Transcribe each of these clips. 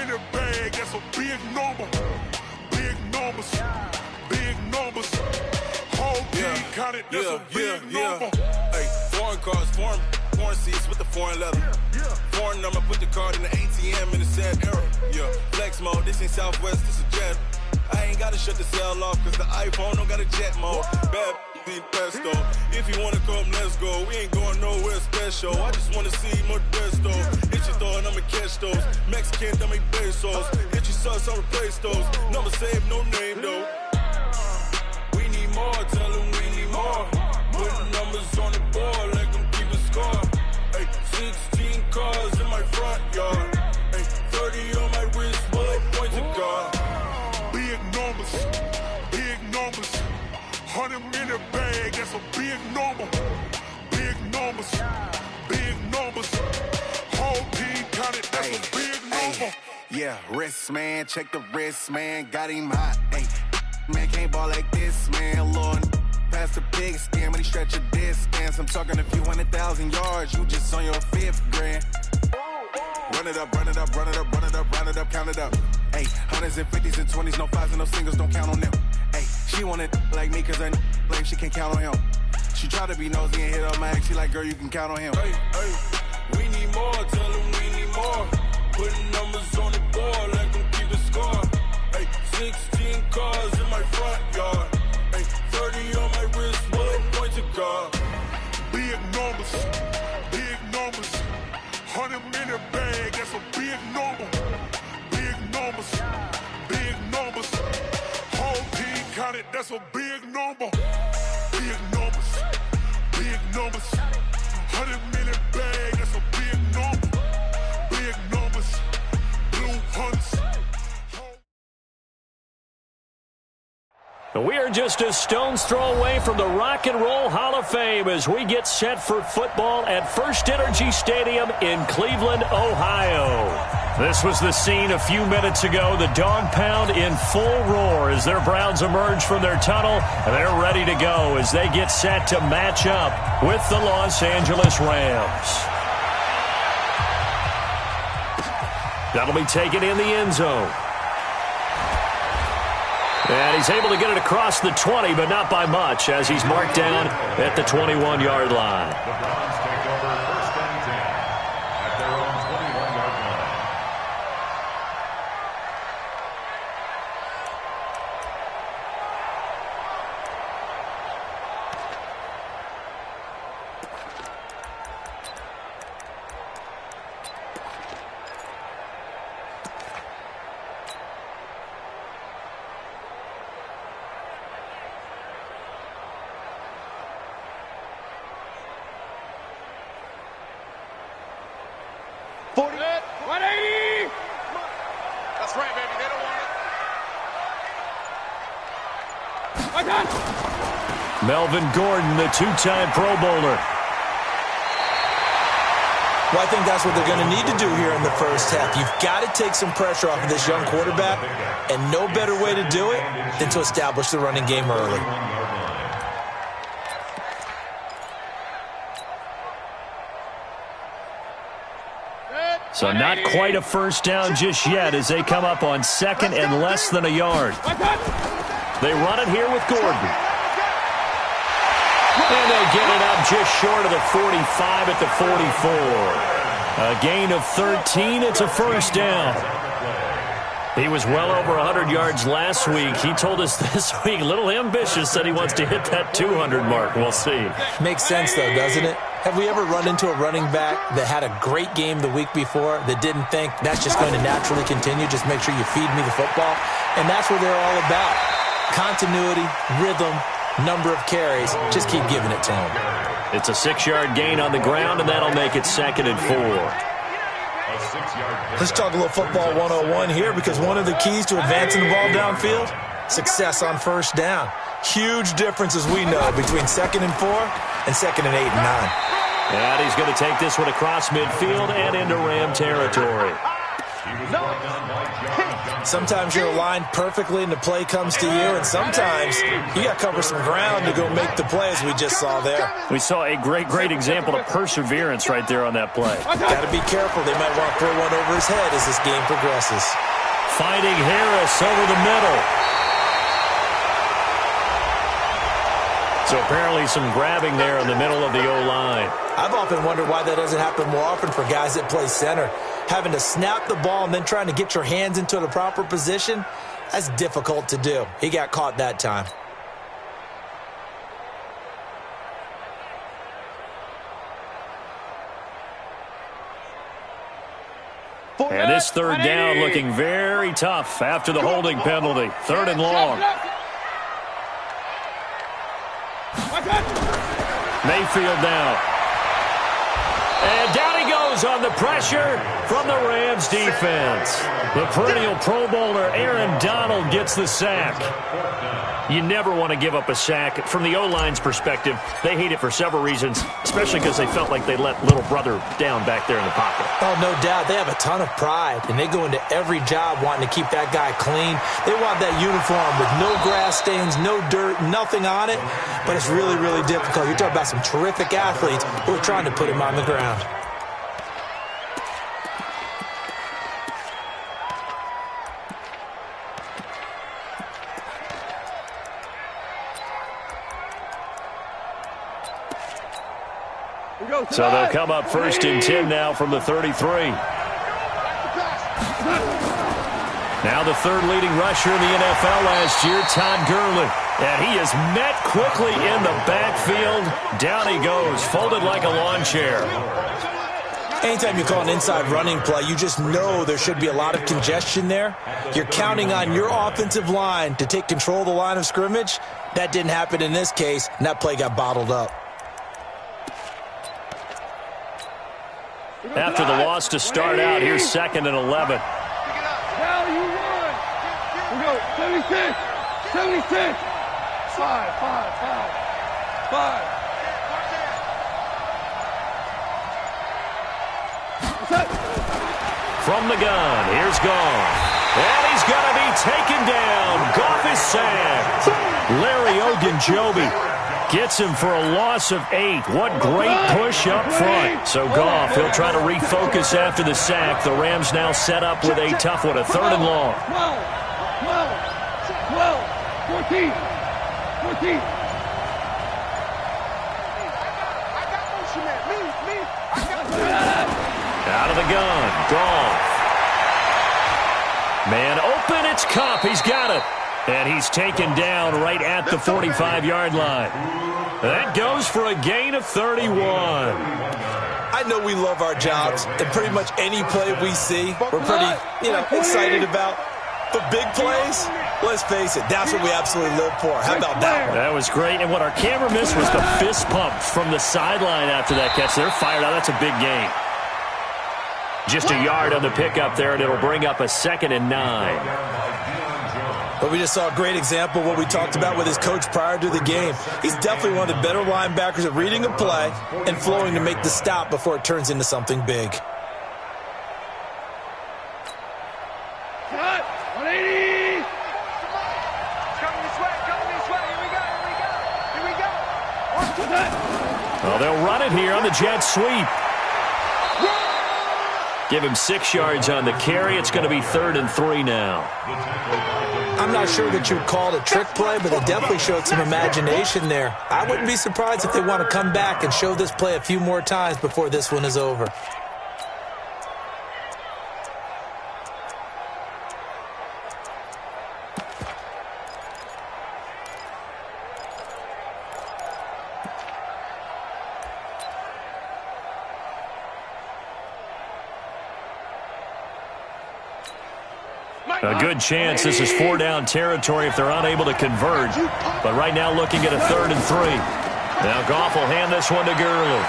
in the bag, that's a big number. Big numbers, big numbers. Whole team counted, that's a big number. Hey, foreign cars, foreign seats with the foreign leather. Foreign number, put the card in the ATM in the sad era. Yeah, flex mode, this ain't Southwest, this is jet. I ain't gotta shut the cell off, cause the iPhone don't got a jet mode. Bad be pesto. If you wanna come, let's go. We ain't going nowhere special. I just wanna see Modesto. Hit your throw and I'ma catch those. Mexican, dummy pesos. Hit your sauce, I'll replace those. Number saved, no name though. We need more, tell them we need more. Putting numbers on the board, let them keep a score. Hey, 16 cars in my front yard. Hey, 30 on my wrist, bullet point to God. Big numbers, big numbers. 100 in the bag, that's a big number. Big numbers, big numbers. Whole team counted, that's a big number. Yeah, wrist man, check the wrist man, got him hot. Hey, man can't ball like this, man. Lord, past the big scan, but he stretch a distance. I'm talking a few 100,000 yards, you just on your 5th grand. Run it up, run it up, run it up, run it up, round it up, count it up. Hey, 100s and 50s and 20s, no 5s and no singles, don't count on them. Hey, she want it like me, cause her like she can't count on him. She try to be nosy and hit up my ex, she like, girl, you can count on him. Hey, we need more, tell them we need more. Putting numbers on the board, let them keep a score. Hey, 16 cars in my front yard. Hey, 30 on my wrist, bullet point to God. Big numbers, big numbers. 100 in the bag, that's a big number. Big numbers, big numbers. Whole team counted, that's a big number. Big numbers, big numbers. 100 in the bag, that's a big number. Big numbers, blue hunts. We are just a stone's throw away from the Rock and Roll Hall of Fame as we get set for football at First Energy Stadium in Cleveland, Ohio. This was the scene a few minutes ago. The dog pound in full roar as their Browns emerge from their tunnel. They're ready to go as they get set to match up with the Los Angeles Rams. That'll be taken in the end zone. And he's able to get it across the 20, but not by much, as he's marked down at the 21-yard line. The Browns take over 1st and 10 at their own 21-yard line. That's right, baby. They don't want it. Melvin Gordon, the two-time Pro Bowler. Well, I think that's what they're going to need to do here in the first half. You've got to take some pressure off of this young quarterback, and no better way to do it than to establish the running game early. So not quite a first down just yet as they come up on 2nd and less than a yard. They run it here with Gordon. And they get it up just short of the 45 at the 44. A gain of 13. It's a first down. He was well over 100 yards last week. He told us this week, a little ambitious, said he wants to hit that 200 mark. We'll see. Makes sense, though, doesn't it? Have we ever run into a running back that had a great game the week before that didn't think that's just going to naturally continue? Just make sure you feed me the football. And that's what they're all about. Continuity, rhythm, number of carries. Just keep giving it to him. It's a 6-yard gain on the ground, and that'll make it 2nd and 4. Let's talk a little football 101 here, because one of the keys to advancing the ball downfield, success on first down. Huge difference, as we know, between 2nd and 4 and 2nd and 8 and 9. And he's going to take this one across midfield and into Ram territory. Sometimes you're aligned perfectly and the play comes to you, and sometimes you got to cover some ground to go make the play, as we just saw there. We saw a great example of perseverance right there on that play. Got to be careful. They might want to throw one over his head as this game progresses. Finding Harris over the middle. So apparently some grabbing there in the middle of the O-line. I've often wondered why that doesn't happen more often for guys that play center. Having to snap the ball and then trying to get your hands into the proper position, that's difficult to do. He got caught that time. And this third down looking very tough after the holding penalty. 3rd and long. Mayfield now. And down he goes on the pressure from the Rams defense. The perennial Pro Bowler Aaron Donald gets the sack. You never want to give up a sack. From the O-line's perspective, they hate it for several reasons, especially because they felt like they let little brother down back there in the pocket. Oh, no doubt. They have a ton of pride, and they go into every job wanting to keep that guy clean. They want that uniform with no grass stains, no dirt, nothing on it, but it's really, really difficult. You're talking about some terrific athletes who are trying to put him on the ground. So they'll come up 1st and 10 now from the 33. Now the 3rd leading rusher in the NFL last year, Todd Gurley. And he is met quickly in the backfield. Down he goes, folded like a lawn chair. Anytime you call an inside running play, you just know there should be a lot of congestion there. You're counting on your offensive line to take control of the line of scrimmage. That didn't happen in this case, and that play got bottled up. After the loss to start out, here's 2nd and 11. Now you won. We go 76. 76. 5. From the gun, here's Goff. And he's going to be taken down. Goff is sacked. Larry Ogunjobi gets him for a loss of 8. What great push up front. So Goff, he'll try to refocus after the sack. The Rams now set up with a tough one, a 3rd and long. 14. Out of the gun, Goff. Man open, it's Kupp. He's got it. And he's taken down right at the 45-yard line. That goes for a gain of 31. I know we love our jobs, and pretty much any play we see, we're pretty, excited about. But big plays, let's face it, that's what we absolutely live for. How about that one? That was great. And what our camera missed was the fist pump from the sideline after that catch. They're fired out. That's a big gain. Just a yard on the pickup there, and it'll bring up a 2nd and 9. But we just saw a great example of what we talked about with his coach prior to the game. He's definitely one of the better linebackers at reading a play and flowing to make the stop before it turns into something big. Cut. 180. Coming this way. Here we go. Well, they'll run it here on the jet sweep. Give him 6 yards on the carry. It's going to be 3rd and 3 now. I'm not sure that you would call it a trick play, but they definitely showed some imagination there. I wouldn't be surprised if they want to come back and show this play a few more times before this one is over. A good chance this is 4-down territory if they're unable to convert. But right now looking at a 3rd and 3. Now Goff will hand this one to Gurley.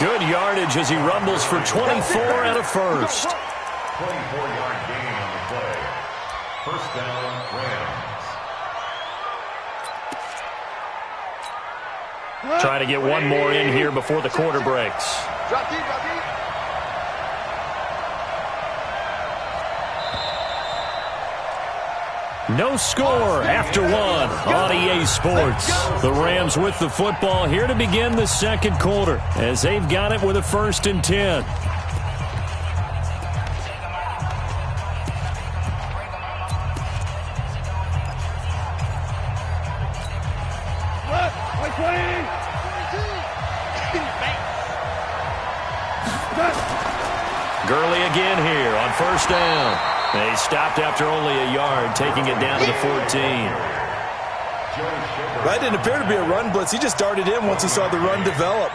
Good yardage as he rumbles for 24 and a first. 24-yard gain on the play. 1st down, Rams. Trying to get one more in here before the quarter breaks. Drop deep, drop deep. No score after one on EA Sports. The Rams with the football here to begin the second quarter as they've got it with a 1st and 10. Gurley again here on 1st down. They stopped after only a yard, taking it down to the 14. That didn't appear to be a run blitz. He just darted in once he saw the run develop.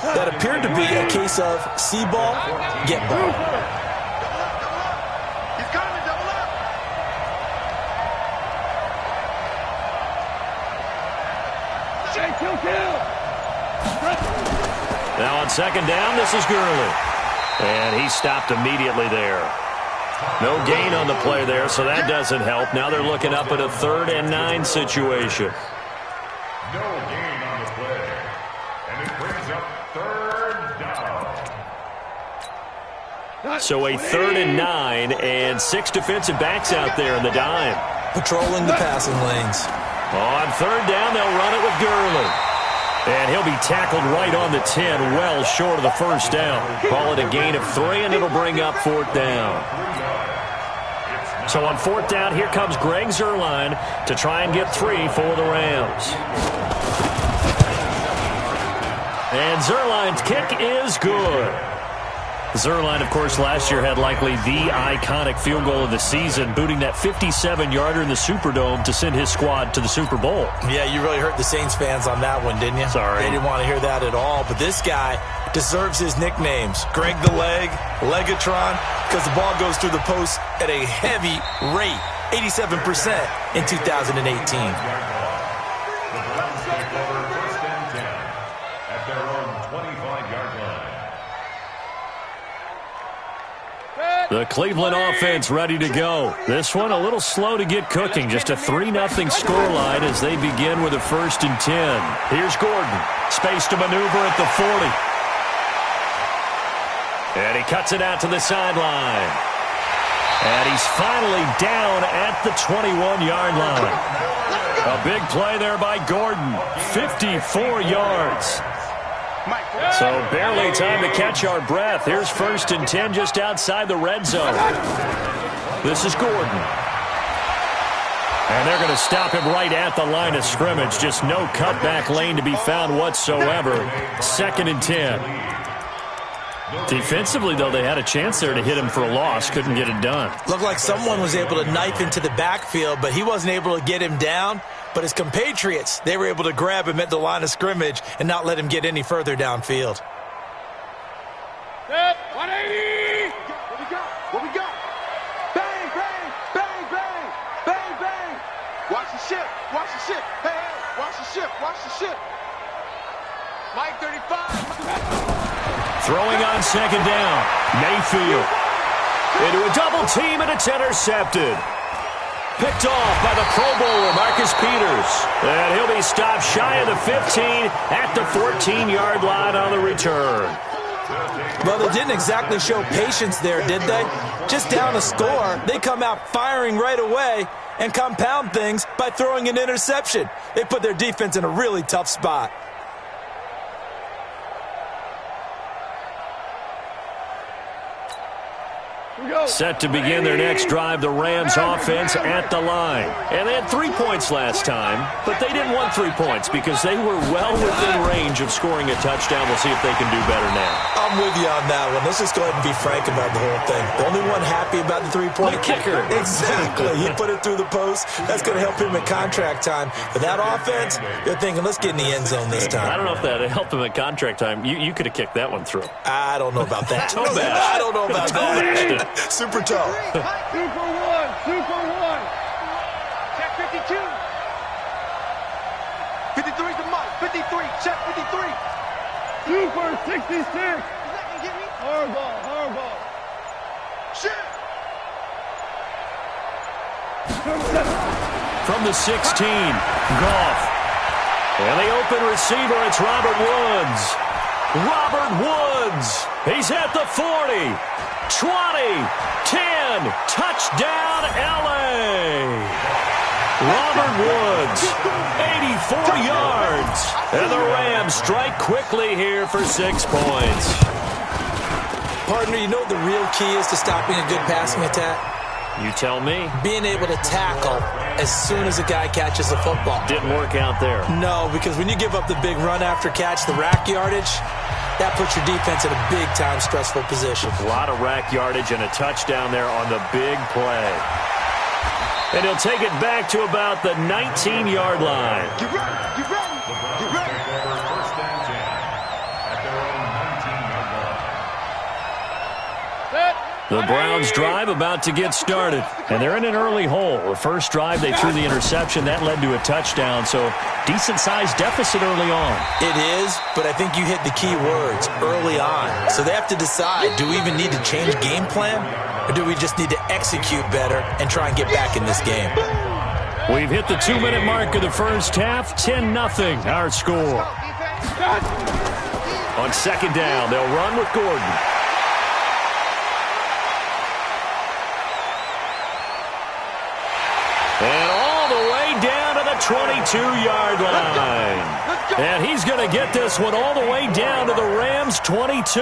That appeared to be a case of see ball, get ball. He's coming, double up. Kill. Now on 2nd down, this is Gurley. And he stopped immediately there. No gain on the play there, so that doesn't help. Now they're looking up at a 3rd and 9 situation. No gain on the play. And it brings up 3rd down. So a 3rd and 9 and 6 defensive backs out there in the dime. Patrolling the passing lanes. On 3rd down, they'll run it with Gurley. And he'll be tackled right on the 10, well short of the 1st down. Call it a gain of 3, and it'll bring up 4th down. So on 4th down, here comes Greg Zuerlein to try and get 3 for the Rams. And Zuerlein's kick is good. Zuerlein, of course, last year had likely the iconic field goal of the season, booting that 57-yarder in the Superdome to send his squad to the Super Bowl. Yeah, you really hurt the Saints fans on that one, didn't you? Sorry. They didn't want to hear that at all. But this guy deserves his nicknames. Greg the Leg, Legatron, because the ball goes through the post at a heavy rate, 87% in 2018. The Browns take over 1st and 10 at their own 25-yard line. The Cleveland offense ready to go. This one a little slow to get cooking. Just a 3-0 scoreline as they begin with a 1st and 10. Here's Gordon. Space to maneuver at the 40. And he cuts it out to the sideline. And he's finally down at the 21-yard line. A big play there by Gordon. 54 yards. So barely time to catch our breath. Here's 1st and 10 just outside the red zone. This is Gordon. And they're going to stop him right at the line of scrimmage. Just no cutback lane to be found whatsoever. 2nd and 10. Defensively, though, they had a chance there to hit him for a loss. Couldn't get it done. Looked like someone was able to knife into the backfield, but he wasn't able to get him down. But his compatriots, they were able to grab him at the line of scrimmage and not let him get any further downfield. 180! What we got? Bang, bang, bang, bang, bang, bang. Watch the ship, watch the ship. Hey, hey, watch the ship, watch the ship. Mike 35. Throwing on 2nd down. Mayfield. Into a double team, and it's intercepted. Picked off by the Pro Bowler, Marcus Peters. And he'll be stopped shy of the 15 at the 14-yard line on the return. Well, they didn't exactly show patience there, did they? Just down a score, they come out firing right away and compound things by throwing an interception. They put their defense in a really tough spot. Set to begin their next drive, the Rams offense at the line. And they had 3 points last time, but they didn't want 3 points because they were well within range of scoring a touchdown. We'll see if they can do better now. I'm with you on that one. Let's just go ahead and be frank about the whole thing. The only one happy about the 3-point kicker. Exactly. He put it through the post. That's going to help him at contract time. But that offense, they're thinking, let's get in the end zone this time. I don't know if that helped him at contract time. You could have kicked that one through. I don't know about that. Toe bash. I don't know about that. Super toe. Super one. Check 52. 53's the mark. 53. Check 53. Super 66. Horrible. Shit. From the 16, Goff. And the open receiver, it's Robert Woods. Robert Woods. He's at the 40, 20, 10. Touchdown, L.A. Robert Woods, 84 yards. And the Rams strike quickly here for 6 points. Partner, you know what the real key is to stopping a good passing attack? You tell me. Being able to tackle as soon as a guy catches the football. Didn't work out there. No, because when you give up the big run after catch, the rack yardage, that puts your defense in a big-time stressful position. A lot of rack yardage and a touchdown there on the big play. And he'll take it back to about the 19-yard line. Get ready, get ready, get ready. First and 10 at their own 19-yard line. The Browns drive about to get started. And they're in an early hole. The first drive, they threw the interception. That led to a touchdown. So decent-sized deficit early on. It is, but I think you hit the key words, early on. So they have to decide, do we even need to change game plan? Or do we just need to execute better and try and get back in this game? We've hit the 2-minute mark of the first half. 10-0 our score. On second down, they'll run with Gordon. And all the way down to the 22-yard line. And he's going to get this one all the way down to the Rams' 22.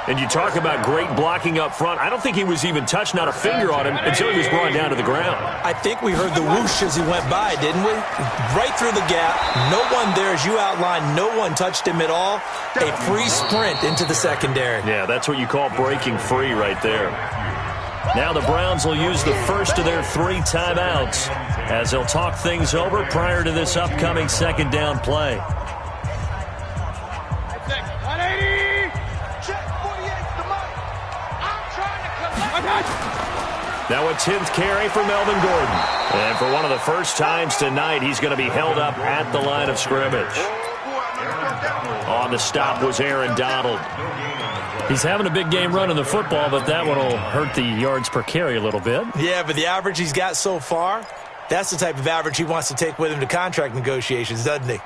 And you talk about great blocking up front. I don't think he was even touched, not a finger on him, until he was brought down to the ground. I think we heard the whoosh as he went by, didn't we? Right through the gap. No one there, as you outlined. No one touched him at all. A free sprint into the secondary. Yeah, that's what you call breaking free right there. Now the Browns will use the first of their 3 timeouts as they'll talk things over prior to this upcoming second down play. 180. Check 48 the mic. I'm trying to collect. Now a 10th carry for Melvin Gordon. And for one of the first times tonight, he's going to be held up at the line of scrimmage. On the stop was Aaron Donald. He's having a big game running the football, but that one will hurt the yards per carry a little bit. Yeah, but the average he's got so far, that's the type of average he wants to take with him to contract negotiations, doesn't he?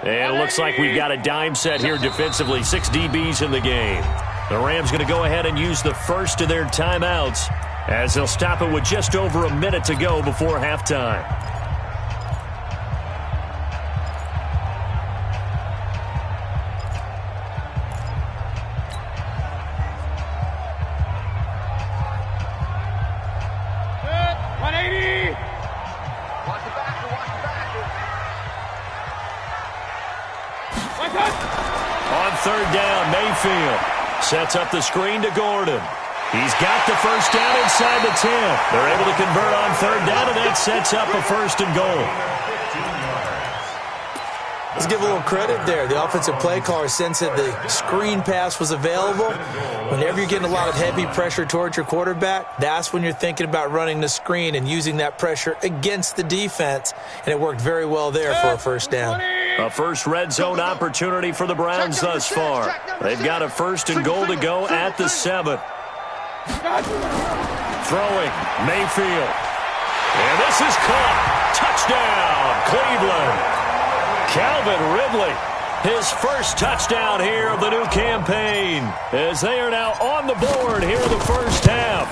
And it looks like we've got a dime set here defensively. 6 DBs in the game. The Rams going to go ahead and use the first of their timeouts as they'll stop it with just over a minute to go before halftime. On third down, Mayfield sets up the screen to Gordon. He's got the first down inside the 10. They're able to convert on third down, and that sets up a first and goal. Let's give a little credit there. The offensive play caller sensed that the screen pass was available. Whenever you're getting a lot of heavy pressure towards your quarterback, that's when you're thinking about running the screen and using that pressure against the defense. And it worked very well there for a first down. A first red zone opportunity for the Browns thus far. They've got a first and goal to go at the 7. Throwing, Mayfield. And this is caught. Touchdown, Cleveland. Calvin Ridley, his first touchdown here of the new campaign, as they are now on the board here in the first half.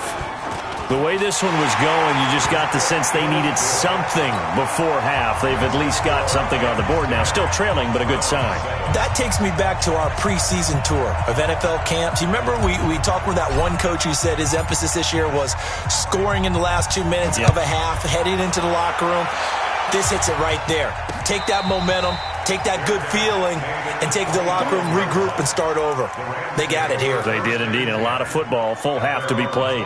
The way this one was going, you just got the sense they needed something before half. They've at least got something on the board now. Still trailing, but a good sign. That takes me back to our preseason tour of NFL camps. You remember we talked with that one coach who said his emphasis this year was scoring in the last 2 minutes of a half, heading into the locker room. This hits it right there. Take that momentum, take that good feeling, and take it to the locker room, regroup, and start over. They got it here. They did indeed. And a lot of football, full half to be played.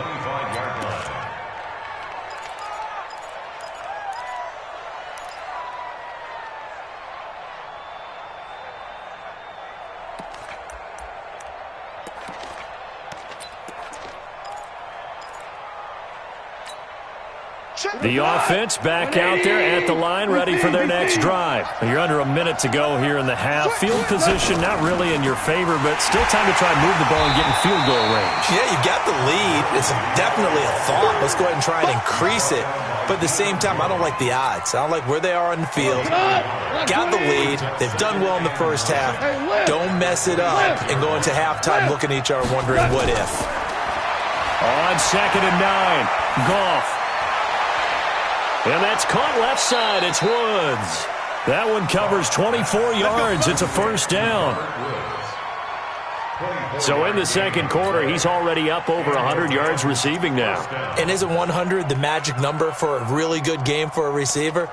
The offense back out there at the line, ready for their next drive. You're under a minute to go here in the half. Field position not really in your favor, but still time to try and move the ball and get in field goal range. Yeah, you got the lead. It's definitely a thought. Let's go ahead and try and increase it. But at the same time, I don't like the odds. I don't like where they are on the field. Got the lead. They've done well in the first half. Don't mess it up and go into halftime looking at each other wondering what if. On 2nd and 9, Goff. And that's caught left side. It's Woods. That one covers 24 yards. It's a first down. So in the second quarter, he's already up over 100 yards receiving now. And isn't 100 the magic number for a really good game for a receiver?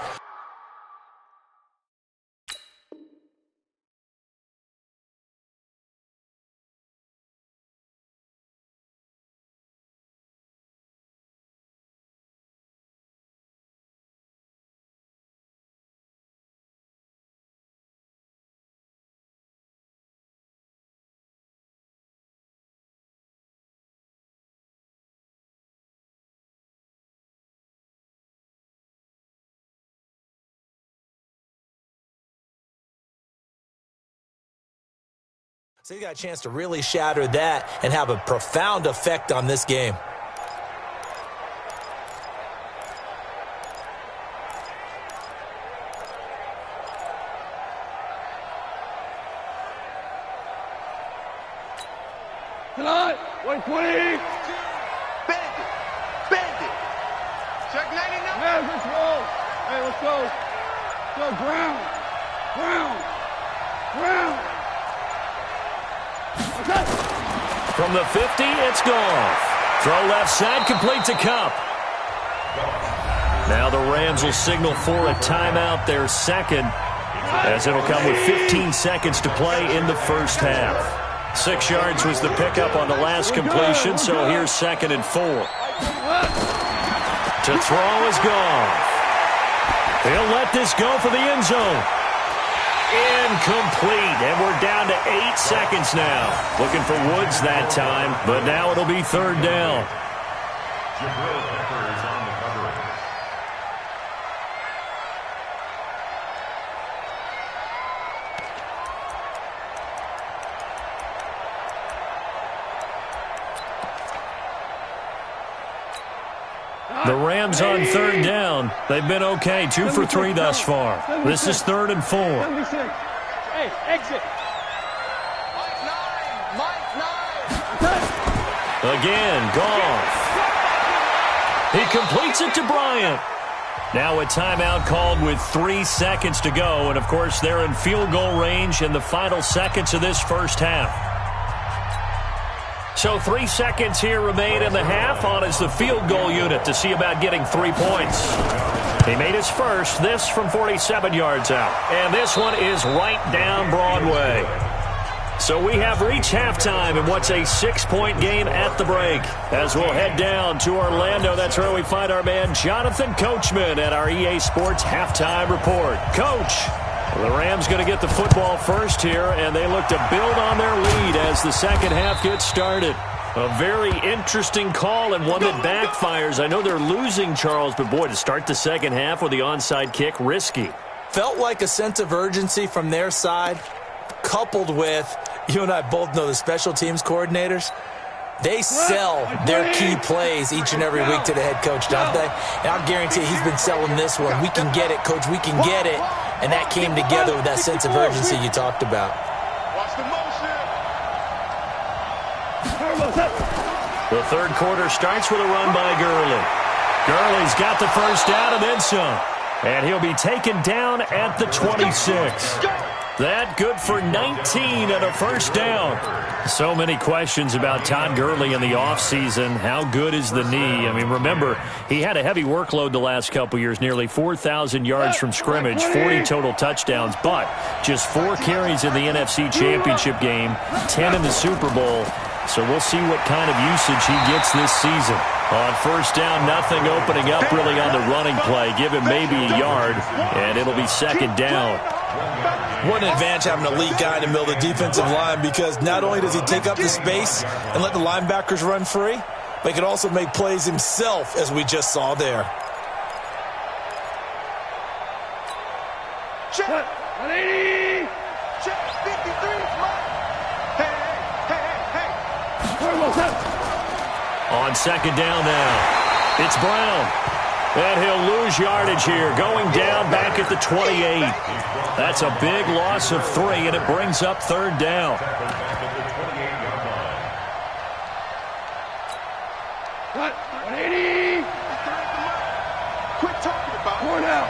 So you got a chance to really shatter that and have a profound effect on this game. Tonight, 120. Bandit. Check 99. Yeah, let's roll. Hey, let's go. Go, ground. From the 50, it's Goff. Throw left side, complete to Kupp. Now the Rams will signal for a timeout, their second, as it'll come with 15 seconds to play in the first half. 6 yards was the pickup on the last completion, so here's 2nd and 4. To throw is Goff. He'll let this go for the end zone. Incomplete, and we're down to 8 seconds now. Looking for Woods that time, but now it'll be 3rd down. The Rams on 3rd down. They've been okay, 2 for 3 thus far. This is 3rd and 4. Hey, exit. Again, Goff. He completes it to Bryant. Now a timeout called with 3 seconds to go, and of course they're in field goal range in the final seconds of this first half. So 3 seconds here remain in the half on as the field goal unit to see about getting 3 points. He made his first, this from 47 yards out. And this one is right down Broadway. So we have reached halftime in what's a 6-point game at the break. As we'll head down to Orlando, that's where we find our man Jonathan Coachman at our EA Sports Halftime Report. Coach, the Rams going to get the football first here, and they look to build on their lead as the second half gets started. A very interesting call and one that backfires. I know they're losing, Charles, but boy, to start the second half with the onside kick, risky. Felt like a sense of urgency from their side, coupled with, you and I both know the special teams coordinators, they sell their key plays each and every week to the head coach, don't they? And I'll guarantee he's been selling this one. We can get it, coach, we can get it. And that came together with that sense of urgency you talked about. Watch the motion. The third quarter starts with a run by Gurley. Gurley's got the first down and then some. And he'll be taken down at the 26. That good for 19 and a first down. So many questions about Todd Gurley in the offseason. How good is the knee? I mean, remember, he had a heavy workload the last couple years, nearly 4,000 yards from scrimmage, 40 total touchdowns, but just 4 carries in the NFC Championship game, 10 in the Super Bowl. So we'll see what kind of usage he gets this season. On first down, nothing opening up really on the running play. Give him maybe a yard, and it'll be second down. What an advantage having a lead guy in the middle of the defensive line, because not only does he take up the space and let the linebackers run free, but he can also make plays himself, as we just saw there. Check. 180. Check. 53 is mine. Hey. On second down now, it's Brown. And he'll lose yardage here, going down back at the 28. That's a big loss of 3, and it brings up third down. What? 180. Quit talking about it. 4 now.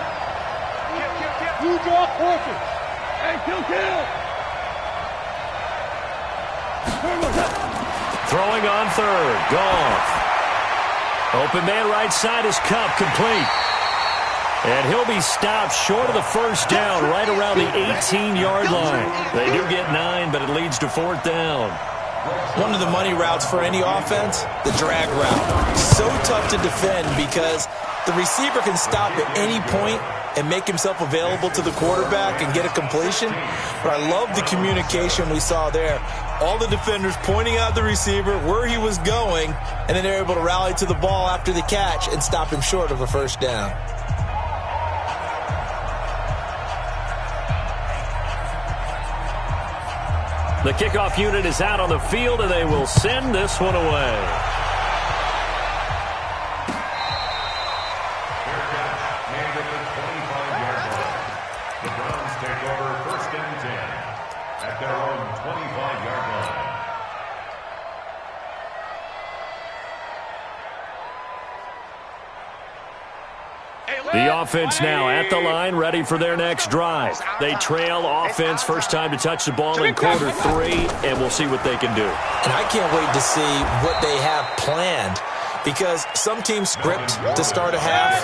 You draw horses. Hey, kill. Throwing on third, Goff. Open man right side is Cup, complete. And he'll be stopped short of the first down, right around the 18-yard line. They do get 9, but it leads to fourth down. One of the money routes for any offense, the drag route. So tough to defend because the receiver can stop at any point and make himself available to the quarterback and get a completion. But I love the communication we saw there. All the defenders pointing out the receiver, where he was going, and then they're able to rally to the ball after the catch and stop him short of a first down. The kickoff unit is out on the field, and they will send this one away. The Browns take over first and 10 at their own 25-yard line. The offense now at the line, ready for their next drive. They trail offense, first time to touch the ball in quarter 3, and we'll see what they can do. And I can't wait to see what they have planned, because some teams script to start a half.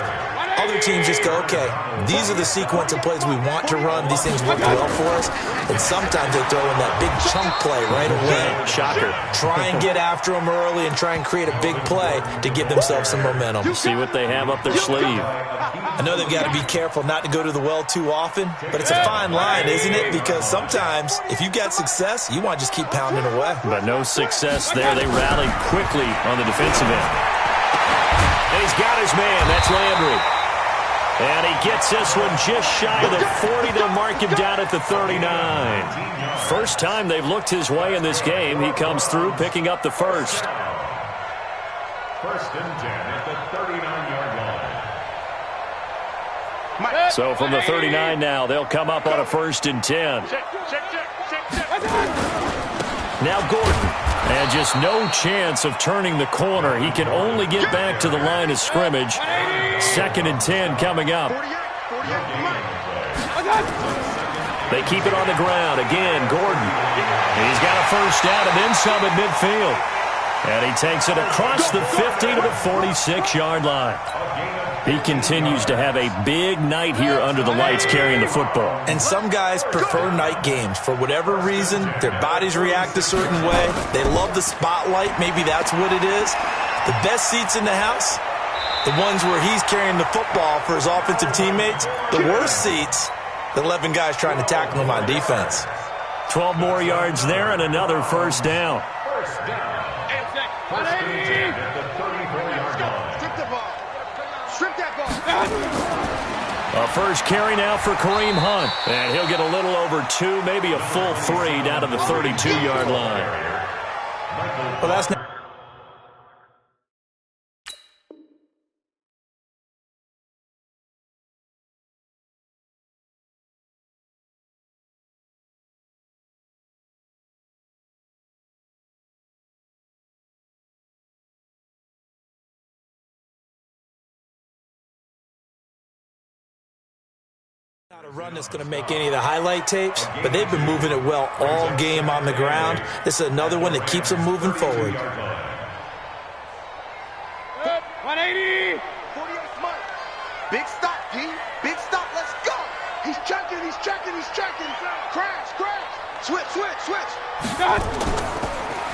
Other teams just go, okay, these are the sequence of plays we want to run. These things work well for us. And sometimes they throw in that big chunk play right away. Shocker. Try and get after them early and try and create a big play to give themselves some momentum. See what they have up their sleeve. I know they've got to be careful not to go to the well too often, but it's a fine line, isn't it? Because sometimes if you've got success, you want to just keep pounding away. But no success there. They rallied quickly on the defensive end. And he's got his man. That's Landry. And he gets this one just shy of the 40. They'll mark him down at the 39. First time they've looked his way in this game. He comes through picking up the first. First and 10 at the 39-yard line. So from the 39 now, they'll come up on a first and 10. Now Gordon. And just no chance of turning the corner. He can only get back to the line of scrimmage. Second and 10 coming up. They keep it on the ground. Again, Gordon. He's got a first down and then some at midfield. And he takes it across the 50 to the 46-yard line. He continues to have a big night here under the lights carrying the football. And some guys prefer night games. For whatever reason, their bodies react a certain way. They love the spotlight. Maybe that's what it is. The best seats in the house, the ones where he's carrying the football for his offensive teammates. The worst seats, the 11 guys trying to tackle him on defense. 12 more yards there and another first down. First down. First and 10 at the 34-yard line. Strip the ball. Strip that ball. A first carry now for Kareem Hunt. And he'll get a little over 2, maybe a full 3 down to the 32-yard line. Well, that's not... Not a run that's going to make any of the highlight tapes, but they've been moving it well all game on the ground. This is another one that keeps them moving forward. 180. 48 smart. Big stop, G. Big stop. Let's go. He's checking. Crash. Switch.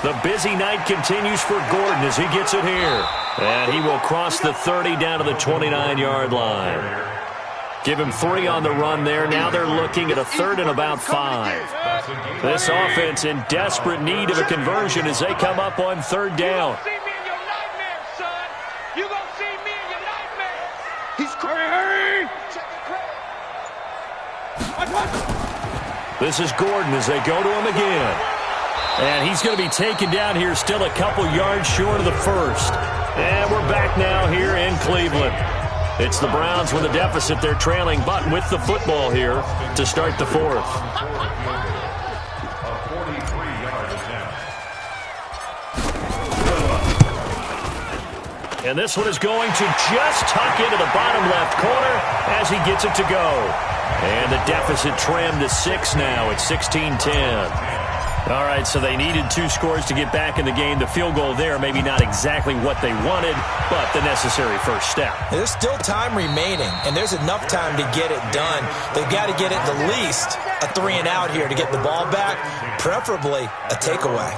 The busy night continues for Gordon as he gets it here. And he will cross the 30 down to the 29-yard line. Give him 3 on the run there. Now they're looking at a third and about 5. This offense in desperate need of a conversion as they come up on third down. He's hurry. This is Gordon as they go to him again. And he's going to be taken down here still a couple yards short of the first. And we're back now here in Cleveland. It's the Browns with a deficit. They're trailing, but with the football here to start the fourth. And this one is going to just tuck into the bottom left corner as he gets it to go. And the deficit trimmed to 6 now. It's 16-10. All right, so they needed 2 scores to get back in the game. The field goal there, maybe not exactly what they wanted, but the necessary first step. There's still time remaining, and there's enough time to get it done. They've got to get it at least a 3-and-out here to get the ball back, preferably a takeaway.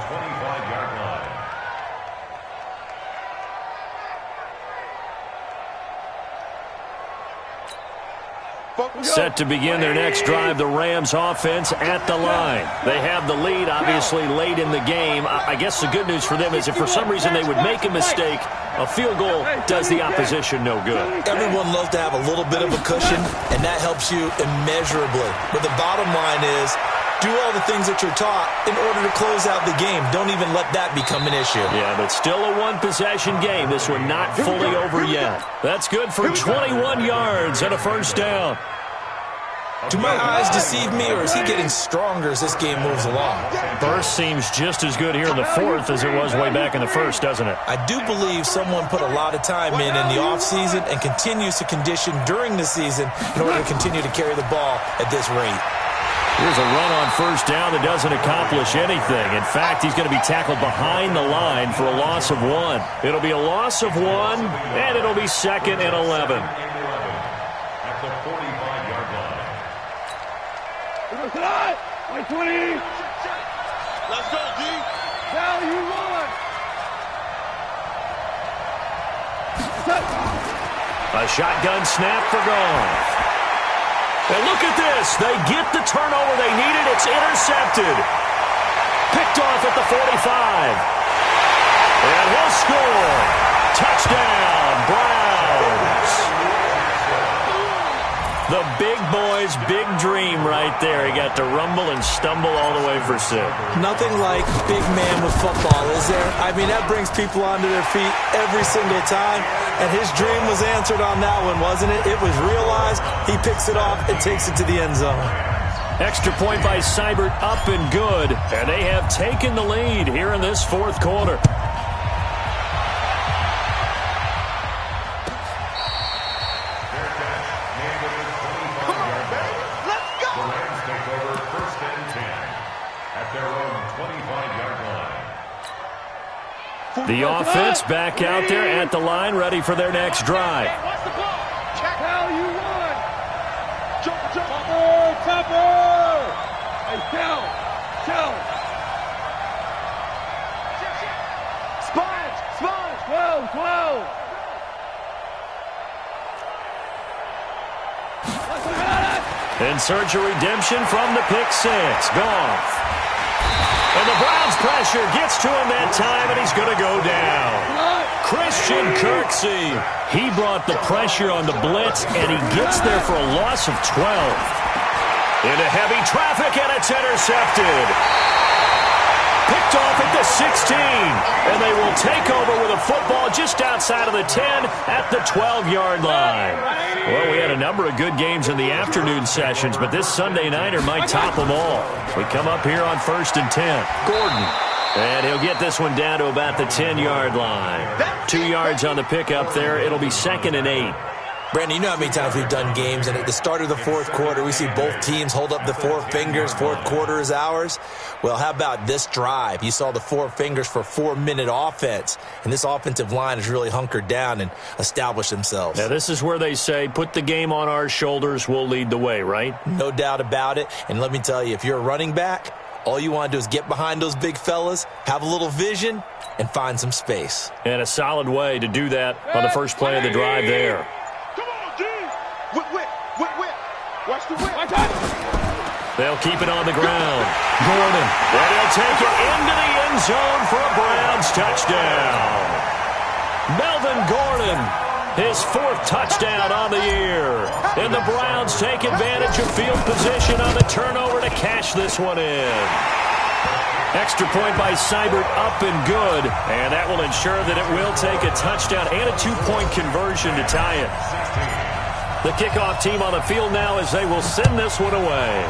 Set to begin their next drive, the Rams offense at the line. They have the lead, obviously, late in the game. I guess the good news for them is if for some reason they would make a mistake, a field goal does the opposition no good. Everyone loves to have a little bit of a cushion, and that helps you immeasurably. But the bottom line is, do all the things that you're taught in order to close out the game. Don't even let that become an issue. Yeah, but still a one-possession game. This one not fully over yet. That's good for 21 yards and a first down. Do my eyes deceive me, or is he getting stronger as this game moves along? Burst seems just as good here in the fourth as it was way back in the first, doesn't it? I do believe someone put a lot of time in the offseason and continues to condition during the season in order to continue to carry the ball at this rate. Here's a run on first down that doesn't accomplish anything. In fact, he's going to be tackled behind the line for a loss of 1. It'll be a loss of 1, and it'll be 2nd and 11. At the 45-yard line. Tonight, 20. Let's go, D. Now you run. A shotgun snap for Goff. And look at this. They get the turnover they needed. It's intercepted. Picked off at the 45. And he'll score. Touchdown, Browns. The big boy's big dream right there. He got to rumble and stumble all the way for 6. Nothing like big man with football, is there? I mean, that brings people onto their feet every single time. And his dream was answered on that one, wasn't it? It was realized. He picks it off and takes it to the end zone. Extra point by Seibert, up and good. And they have taken the lead here in this fourth quarter. The offense back out there at the line, ready for their next drive. How you run. Chopper. Hey, Shell. Sponge. 12. In search of redemption from the pick 6. Goff. And the Browns pressure gets to him that time, and he's going to go down. Christian Kirksey. He brought the pressure on the blitz, and he gets there for a loss of 12. Into heavy traffic, and it's intercepted. Picked off at the 16, and they will take over with a football just outside of the 10 at the 12-yard line. Well, we had a number of good games in the afternoon sessions, but this Sunday nighter might top them all. We come up here on 1st and 10. Gordon. And he'll get this one down to about the 10-yard line. 2 yards on the pickup there. It'll be 2nd and 8. Brandon, you know how many times we've done games, and at the start of the fourth quarter, we see both teams hold up the 4 fingers, fourth quarter is ours. Well, how about this drive? You saw the 4 fingers for 4-minute offense, and this offensive line has really hunkered down and established themselves. Now, this is where they say, put the game on our shoulders, we'll lead the way, right? No doubt about it, and let me tell you, if you're a running back, all you want to do is get behind those big fellas, have a little vision, and find some space. And a solid way to do that on the first play of the drive there. Whip. Watch the whip. They'll keep it on the ground. Gordon. And he'll take it into the end zone for a Browns touchdown. Melvin Gordon his 4th touchdown on the year. And the Browns take advantage of field position on the turnover to cash this one in. Extra point by Seibert, up and good. And that will ensure that it will take a touchdown and a 2-point conversion to tie it. The kickoff team on the field now as they will send this one away.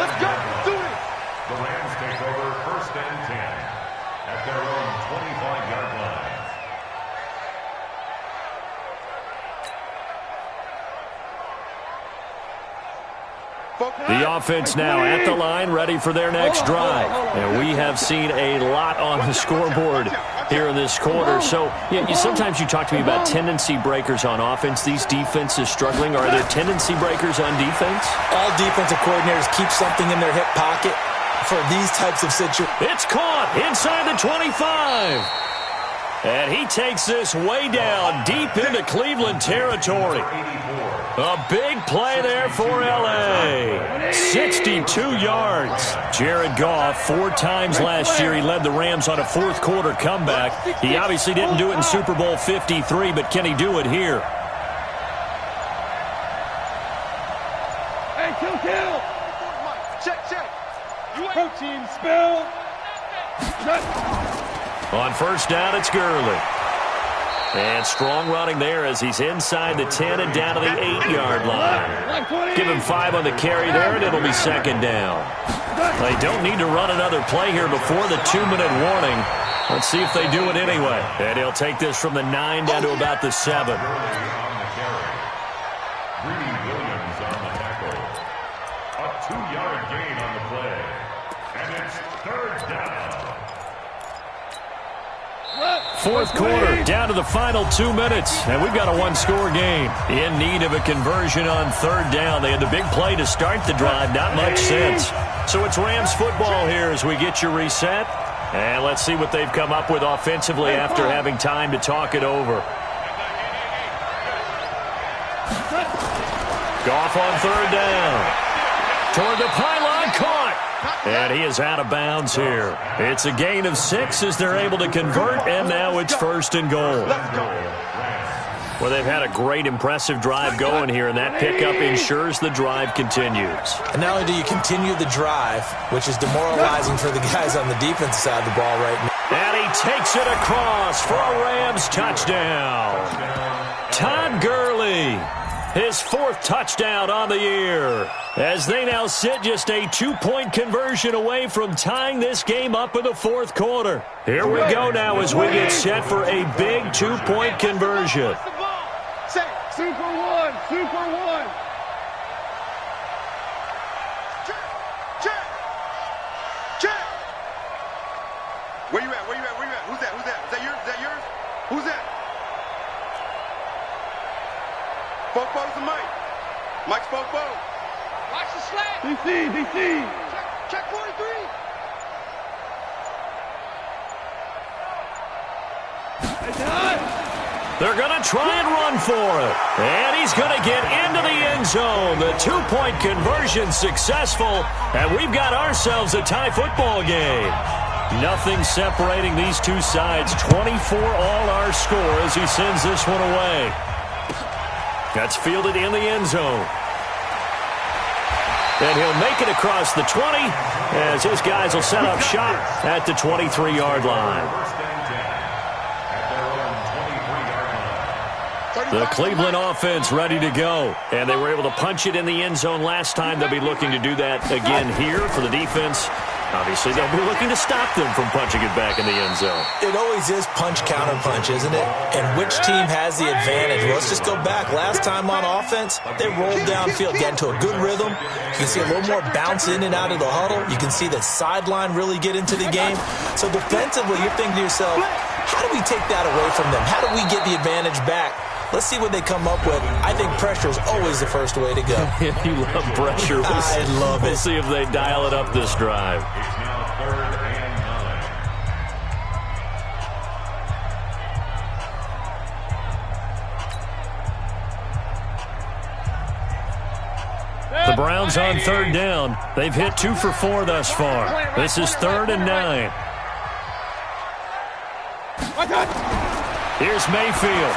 Let's go. Let's do it. The Rams take over 1st and 10 at their own 25-yard line. The offense now at the line, ready for their next drive. And we have seen a lot on the scoreboard here in this quarter. So sometimes you talk to me about tendency breakers on offense. These defenses struggling. Are there tendency breakers on defense? All defensive coordinators keep something in their hip pocket for these types of situations. It's caught inside the 25. And he takes this way down deep into Cleveland territory. A big play there for L.A. 62 yards. Jared Goff, 4 times last year, he led the Rams on a 4th quarter comeback. He obviously didn't do it in Super Bowl 53, but can he do it here? Hey, kill. Check. Protein spill. On 1st down, it's Gurley. And strong running there as he's inside the 10 and down to the 8-yard line. Give him 5 on the carry there, and it'll be 2nd down. They don't need to run another play here before the 2-minute warning. Let's see if they do it anyway. And he'll take this from the 9 down to about the 7. Williams on the tackle. A 2-yard gain on the play. And it's 3rd down. 4th quarter, down to the final 2 minutes, and we've got a 1-score game. In need of a conversion on 3rd down. They had the big play to start the drive, not much sense. So it's Rams football here as we get you reset. And let's see what they've come up with offensively after having time to talk it over. Goff on 3rd down. Toward the pylon, caught. And he is out of bounds here. It's a gain of 6 as they're able to convert, and now it's 1st and goal. Well, they've had a great, impressive drive going here, and that pickup ensures the drive continues. And not only do you continue the drive, which is demoralizing for the guys on the defensive side of the ball right now. And he takes it across for a Rams touchdown. Todd Gurley, his 4th touchdown on the year, as they now sit just a 2-point conversion away from tying this game up in the 4th quarter. Here we go now as we get set for a big 2-point conversion. Super one. Check. Where you at? Who's that? Is that yours? Who's that? Popo's the Mike. Mike's Popo. Watch the slant. DC. Check 43. They're going to try and run for it. And he's going to get into the end zone. The 2-point conversion successful. And we've got ourselves a tie football game. Nothing separating these two sides. 24 all our score as he sends this one away. That's fielded in the end zone. And he'll make it across the 20 as his guys will set up shop at the 23-yard line. The Cleveland offense ready to go. And they were able to punch it in the end zone last time. They'll be looking to do that again here for the defense. Obviously, they'll be looking to stop them from punching it back in the end zone. It always is punch-counter-punch, isn't it? And which team has the advantage? Well, let's just go back. Last time on offense, they rolled downfield, got into a good rhythm. You can see a little more bounce in and out of the huddle. You can see the sideline really get into the game. So defensively, you're thinking to yourself, how do we take that away from them? How do we get the advantage back? Let's see what they come up with. I think pressure is always the first way to go. You love pressure. I love it. We'll see if they dial it up this drive. It's now 3rd and 9. The Browns on 3rd down. They've hit 2 for 4 thus far. This is 3rd and 9. Here's Mayfield.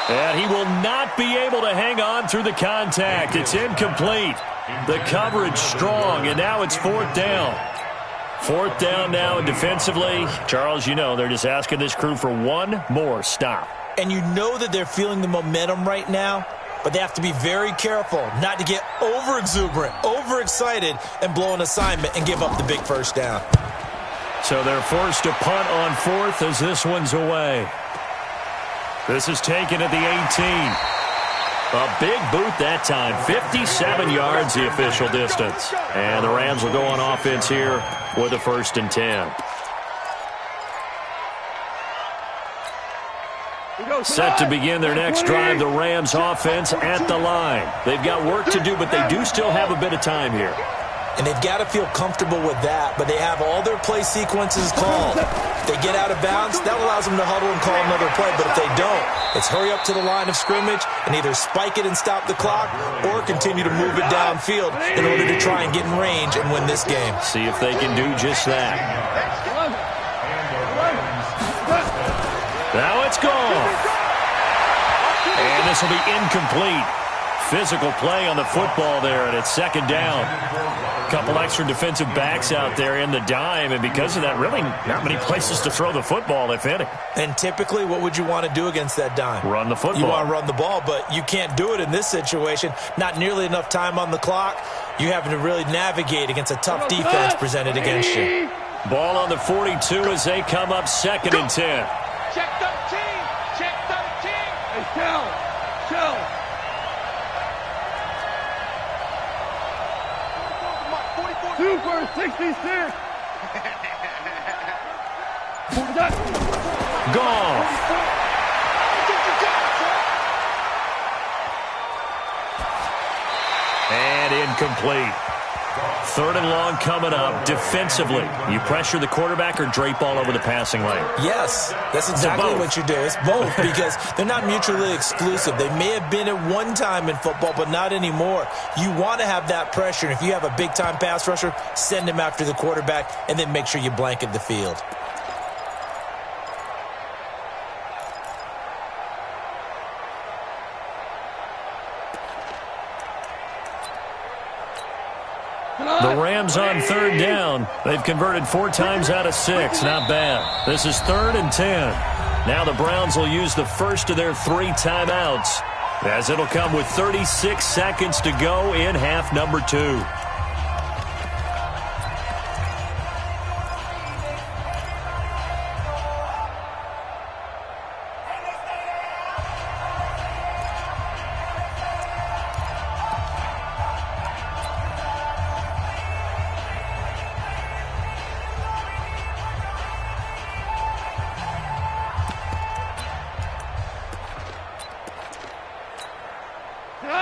And he will not be able to hang on through the contact. It's incomplete. The coverage strong, and now it's 4th down. 4th down now, and defensively, Charles, you know, they're just asking this crew for one more stop. And you know that they're feeling the momentum right now, but they have to be very careful not to get over-exuberant, overexcited, and blow an assignment and give up the big first down. So they're forced to punt on 4th as this one's away. This is taken at the 18. A big boot that time. 57 yards the official distance. And the Rams will go on offense here with a 1st and 10. Set to begin their next drive, the Rams offense at the line. They've got work to do, but they do still have a bit of time here. And they've got to feel comfortable with that, but they have all their play sequences called. If they get out of bounds, that allows them to huddle and call another play, but if they don't, it's hurry up to the line of scrimmage and either spike it and stop the clock or continue to move it downfield in order to try and get in range and win this game. See if they can do just that. Now it's gone. And this will be incomplete. Physical play on the football there, and it's 2nd down. A couple extra defensive backs out there in the dime, and because of that, really not many places to throw the football, if any. And typically, what would you want to do against that dime? Run the football. You want to run the ball, but you can't do it in this situation. Not nearly enough time on the clock. You're having to really navigate against a tough defense presented against you. Ball on the 42 as they come up 2nd and 10. Check 13. Check 13. Hey, Shell. 2 for 66. Gone. And incomplete. 3rd and long coming up. Defensively, you pressure the quarterback or drape all over the passing lane? Yes, that's exactly what you do. It's both because they're not mutually exclusive. They may have been at one time in football, but not anymore. You want to have that pressure. And if you have a big-time pass rusher, send him after the quarterback and then make sure you blanket the field. The Rams on 3rd down. They've converted 4 times out of 6. Not bad. This is 3rd and 10. Now the Browns will use the first of their 3 timeouts, as it'll come with 36 seconds to go in half number 2.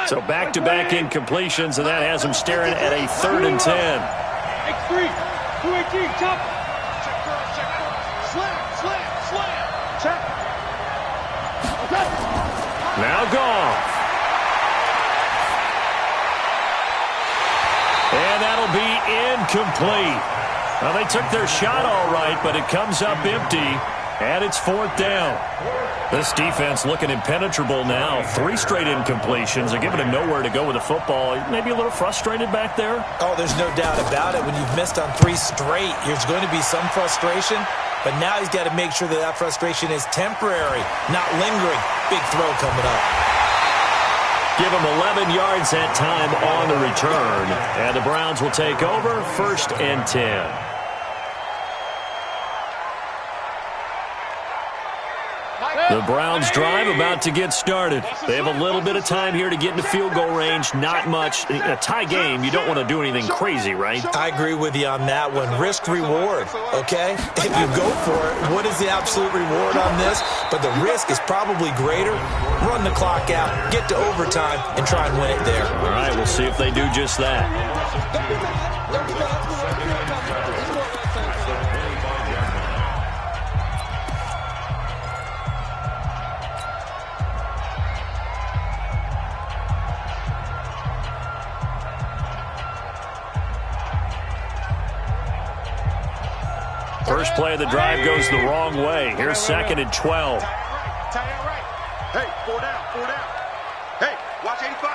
So back-to-back incompletions, and that has him staring at a 3rd and 10. X3, 218, chop. Slam. Check. Now gone. And that'll be incomplete. Well, they took their shot all right, but it comes up empty, and it's 4th down. This defense looking impenetrable now. 3 straight incompletions. They're giving him nowhere to go with the football. Maybe a little frustrated back there? Oh, there's no doubt about it. When you've missed on 3 straight, there's going to be some frustration. But now he's got to make sure that frustration is temporary, not lingering. Big throw coming up. Give him 11 yards that time on the return. And the Browns will take over 1st and 10. The Browns drive about to get started. They have a little bit of time here to get into field goal range. Not much. In a tie game, you don't want to do anything crazy, right? I agree with you on that one. Risk reward, okay? If you go for it, what is the absolute reward on this? But the risk is probably greater. Run the clock out, get to overtime, and try and win it there. All right, we'll see if they do just that. First play of the drive goes the wrong way. Here's 2nd and 12. Hey, 4 down, 4 down. Hey, watch 85.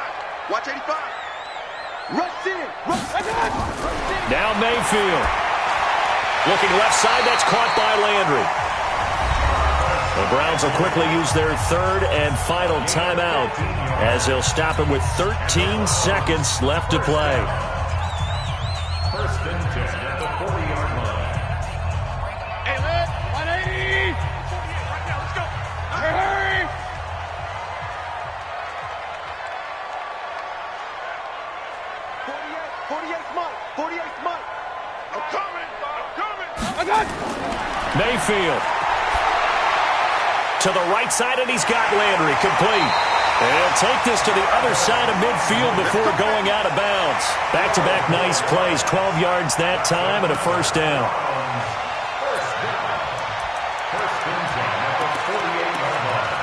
Watch 85. Rush in. Now Mayfield. Looking left side, that's caught by Landry. The Browns will quickly use their 3rd and final timeout as they'll stop him with 13 seconds left to play. 1st and 10 at the 40-yard line. Hey, Lid, 180. Right now, let's go. Hurry. 48 Mike. 48 Mike. I'm coming. I'm coming. Mayfield. To the right side, and he's got Landry complete. And he'll take this to the other side of midfield before going out of bounds. Back-to-back nice plays, 12 yards that time and a 1st down. First and 10 at the 48-yard line.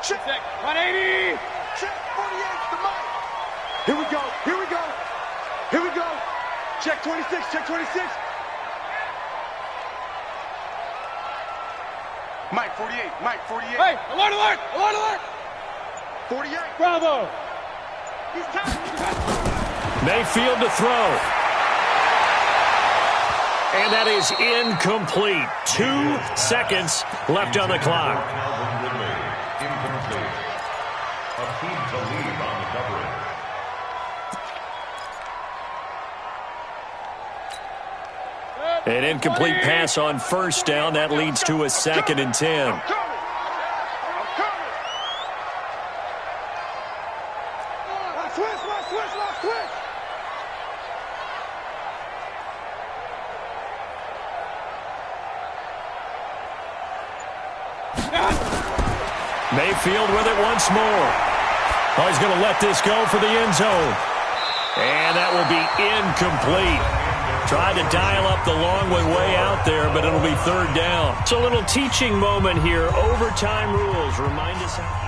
Check. 180. Check 48 to Mike. Here we go. Here we go. Here we go. Check 26. Check 26. Mike 48. Mike 48. Hey, alert, alert, alert, alert. 48. Bravo. He's tight. Mayfield to throw. And that is incomplete. 2 seconds left on the clock. Incomplete. A team to lead on the coverage. An incomplete pass on 1st down. That leads to a 2nd and 10. I'm coming. I'm coming. Switch. Mayfield with it once more. Oh, he's going to let this go for the end zone. And that will be incomplete. Tried to dial up the long way out there, but it'll be 3rd down. It's a little teaching moment here. Overtime rules. Remind us how.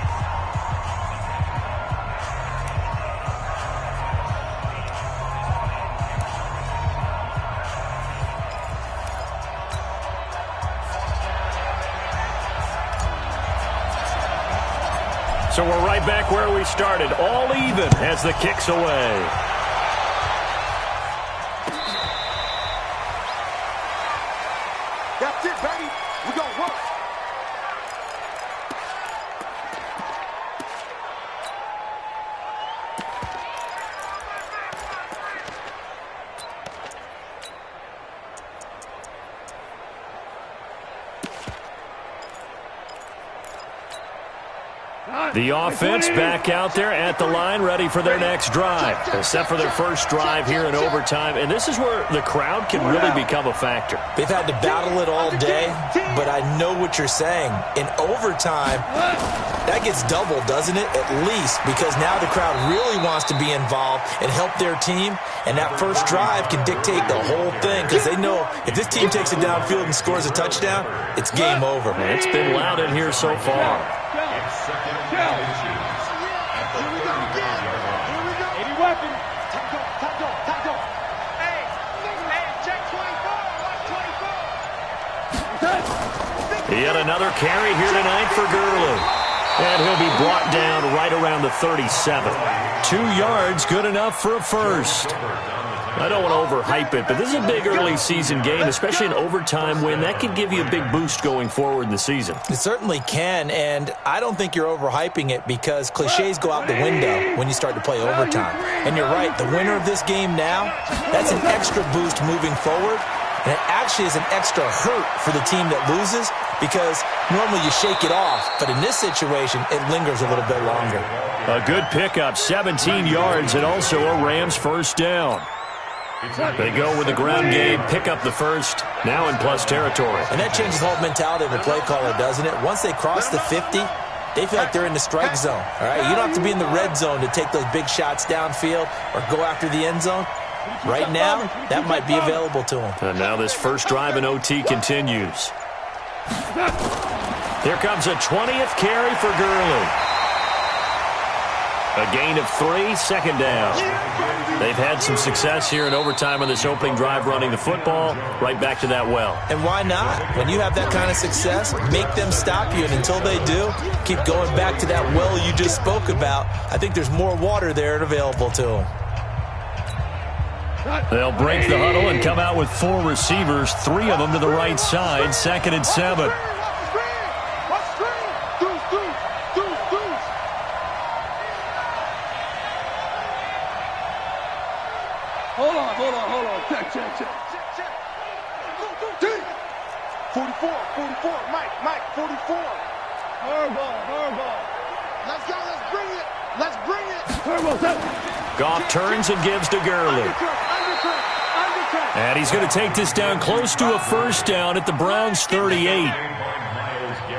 So we're right back where we started. All even as the kick's away. That's it, baby. We're going to work. The offense back out there at the line, ready for their next drive. They're set for their first drive here in overtime, and this is where the crowd can really become a factor. They've had to battle it all day, but I know what you're saying. In overtime, that gets doubled, doesn't it? At least, because now the crowd really wants to be involved and help their team, and that first drive can dictate the whole thing because they know if this team takes it downfield and scores a touchdown, it's game over. It's been loud in here so far. It's 2nd and 2 at the 35-yard line. 80 weapons. Time go. Hey, check 24. Watch 24. Yet another carry here tonight for Gurley. And he'll be brought down right around the 37. 2 yards, good enough for a first. I don't want to overhype it, but this is a big early season game, especially an overtime win. That could give you a big boost going forward in the season. It certainly can, and I don't think you're overhyping it because cliches go out the window when you start to play overtime. And you're right, the winner of this game now, that's an extra boost moving forward, and it actually is an extra hurt for the team that loses because normally you shake it off, but in this situation, it lingers a little bit longer. A good pickup, 17 yards, and also a Rams first down. They go with the ground game, pick up the first, now in plus territory. And that changes the whole mentality of the play caller, doesn't it? Once they cross the 50, they feel like they're in the strike zone. All right, you don't have to be in the red zone to take those big shots downfield or go after the end zone. Right now, that might be available to him. And now this first drive in OT continues. Here comes a 20th carry for Gurley. A gain of 3, second down. They've had some success here in overtime on this opening drive running the football. Right back to that well. And why not? When you have that kind of success, make them stop you. And until they do, keep going back to that well you just spoke about. I think there's more water there and available to them. They'll break the huddle and come out with 4 receivers, 3 of them to the right side, 2nd and 7. Hold on. Check. 44, Mike, 44. Hardball. Let's go, let's bring it. Goff turns and gives to Gurley. Undercut. And he's going to take this down close to a first down at the Browns' 38.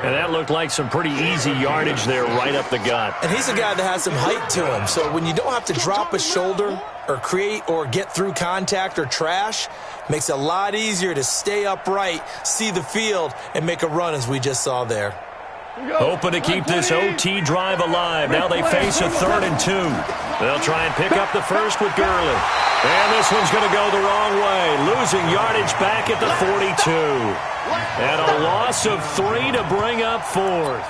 And that looked like some pretty easy yardage there right up the gut. And he's a guy that has some height to him. So when you don't have to drop a shoulder or create or get through contact or trash, makes it a lot easier to stay upright, see the field, and make a run as we just saw there. Hoping to keep this OT drive alive. Now they face a 3rd and 2. They'll try and pick up the first with Gurley. And this one's going to go the wrong way. Losing yardage back at the 42. And a loss of 3 to bring up 4th.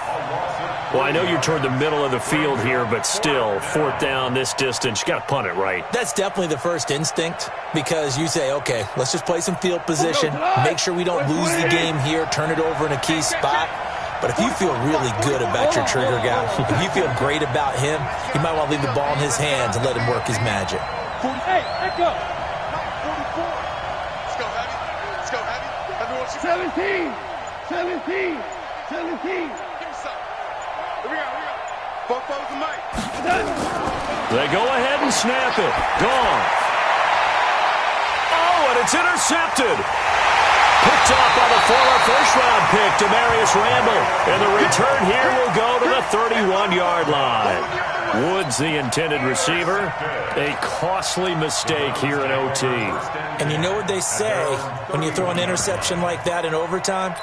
Well, I know you're toward the middle of the field here, but still, 4th down this distance, you got to punt it right. That's definitely the first instinct because you say, okay, let's just play some field position, make sure we don't lose the game here, turn it over in a key spot. But if you feel really good about your trigger guy, if you feel great about him, you might want to leave the ball in his hands and let him work his magic. Hey, let go. 44. Let's go heavy. Everyone 17. Give me some. Here we go. Both the mic. They go ahead and snap it. Gone. Oh, and it's intercepted. Picked off by the former first-round pick, Demarius Randall. And the return here will go to the 31-yard line. Woods, the intended receiver. A costly mistake here in OT. And you know what they say, when you throw an interception like that in overtime,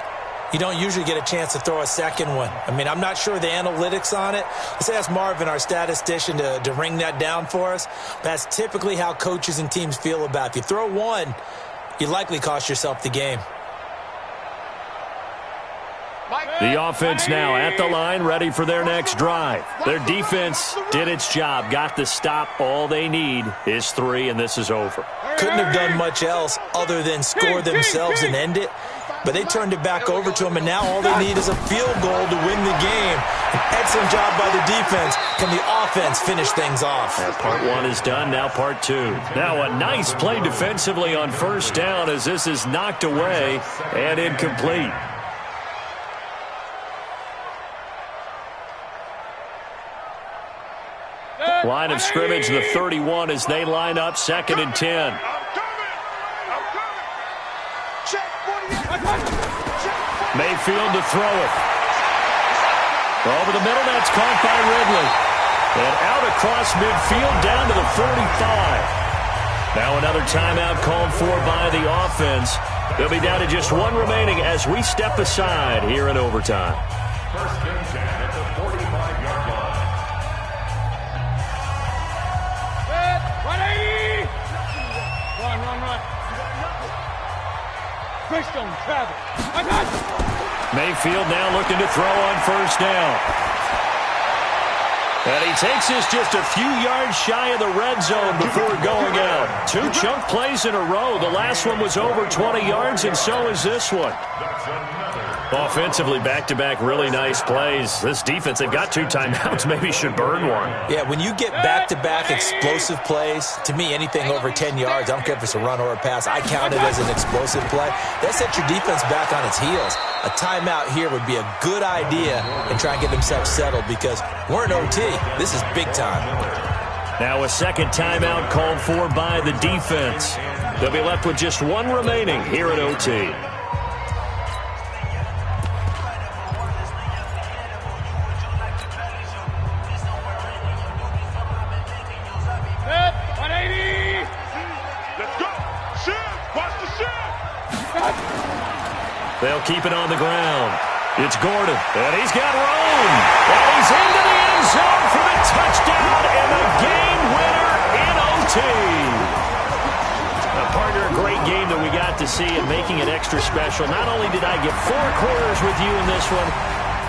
you don't usually get a chance to throw a second one. I mean, I'm not sure the analytics on it. Let's ask Marvin, our statistician, to ring that down for us. That's typically how coaches and teams feel about it. If you throw one, you likely cost yourself the game. The offense now at the line, ready for their next drive. Their defense did its job, got the stop. All they need is 3, and this is over. Couldn't have done much else other than score themselves and end it. But they turned it back over to them, and now all they need is a field goal to win the game. An excellent job by the defense. Can the offense finish things off? Part 1 is done, now part 2. Now a nice play defensively on first down as this is knocked away and incomplete. Line of scrimmage, the 31 as they line up 2nd and 10. Mayfield to throw it. Over the middle, that's caught by Ridley. And out across midfield, down to the 45. Now another timeout called for by the offense. They'll be down to just 1 remaining as we step aside here in overtime. First and 10 at the 45-yard line. 180! Run. Bridgestone, travel. I got it. Mayfield now looking to throw on first down. And he takes this just a few yards shy of the red zone before going out. 2 chunk plays in a row. The last one was over 20 yards, and so is this one. Offensively, back-to-back really nice plays. This defense, they've got 2 timeouts, maybe should burn one. Yeah, when you get back-to-back explosive plays, to me, anything over 10 yards, I don't care if it's a run or a pass, I count it as an explosive play. That sets your defense back on its heels. A timeout here would be a good idea and try and get themselves settled because we're in OT. This is big time. Now a second timeout called for by the defense. They'll be left with just 1 remaining here at OT. They'll keep it on the ground. It's Gordon, and he's got room. And he's into the end zone for the touchdown and the game winner in OT. Partner, a great game that we got to see and making it extra special. Not only did I get 4 quarters with you in this one,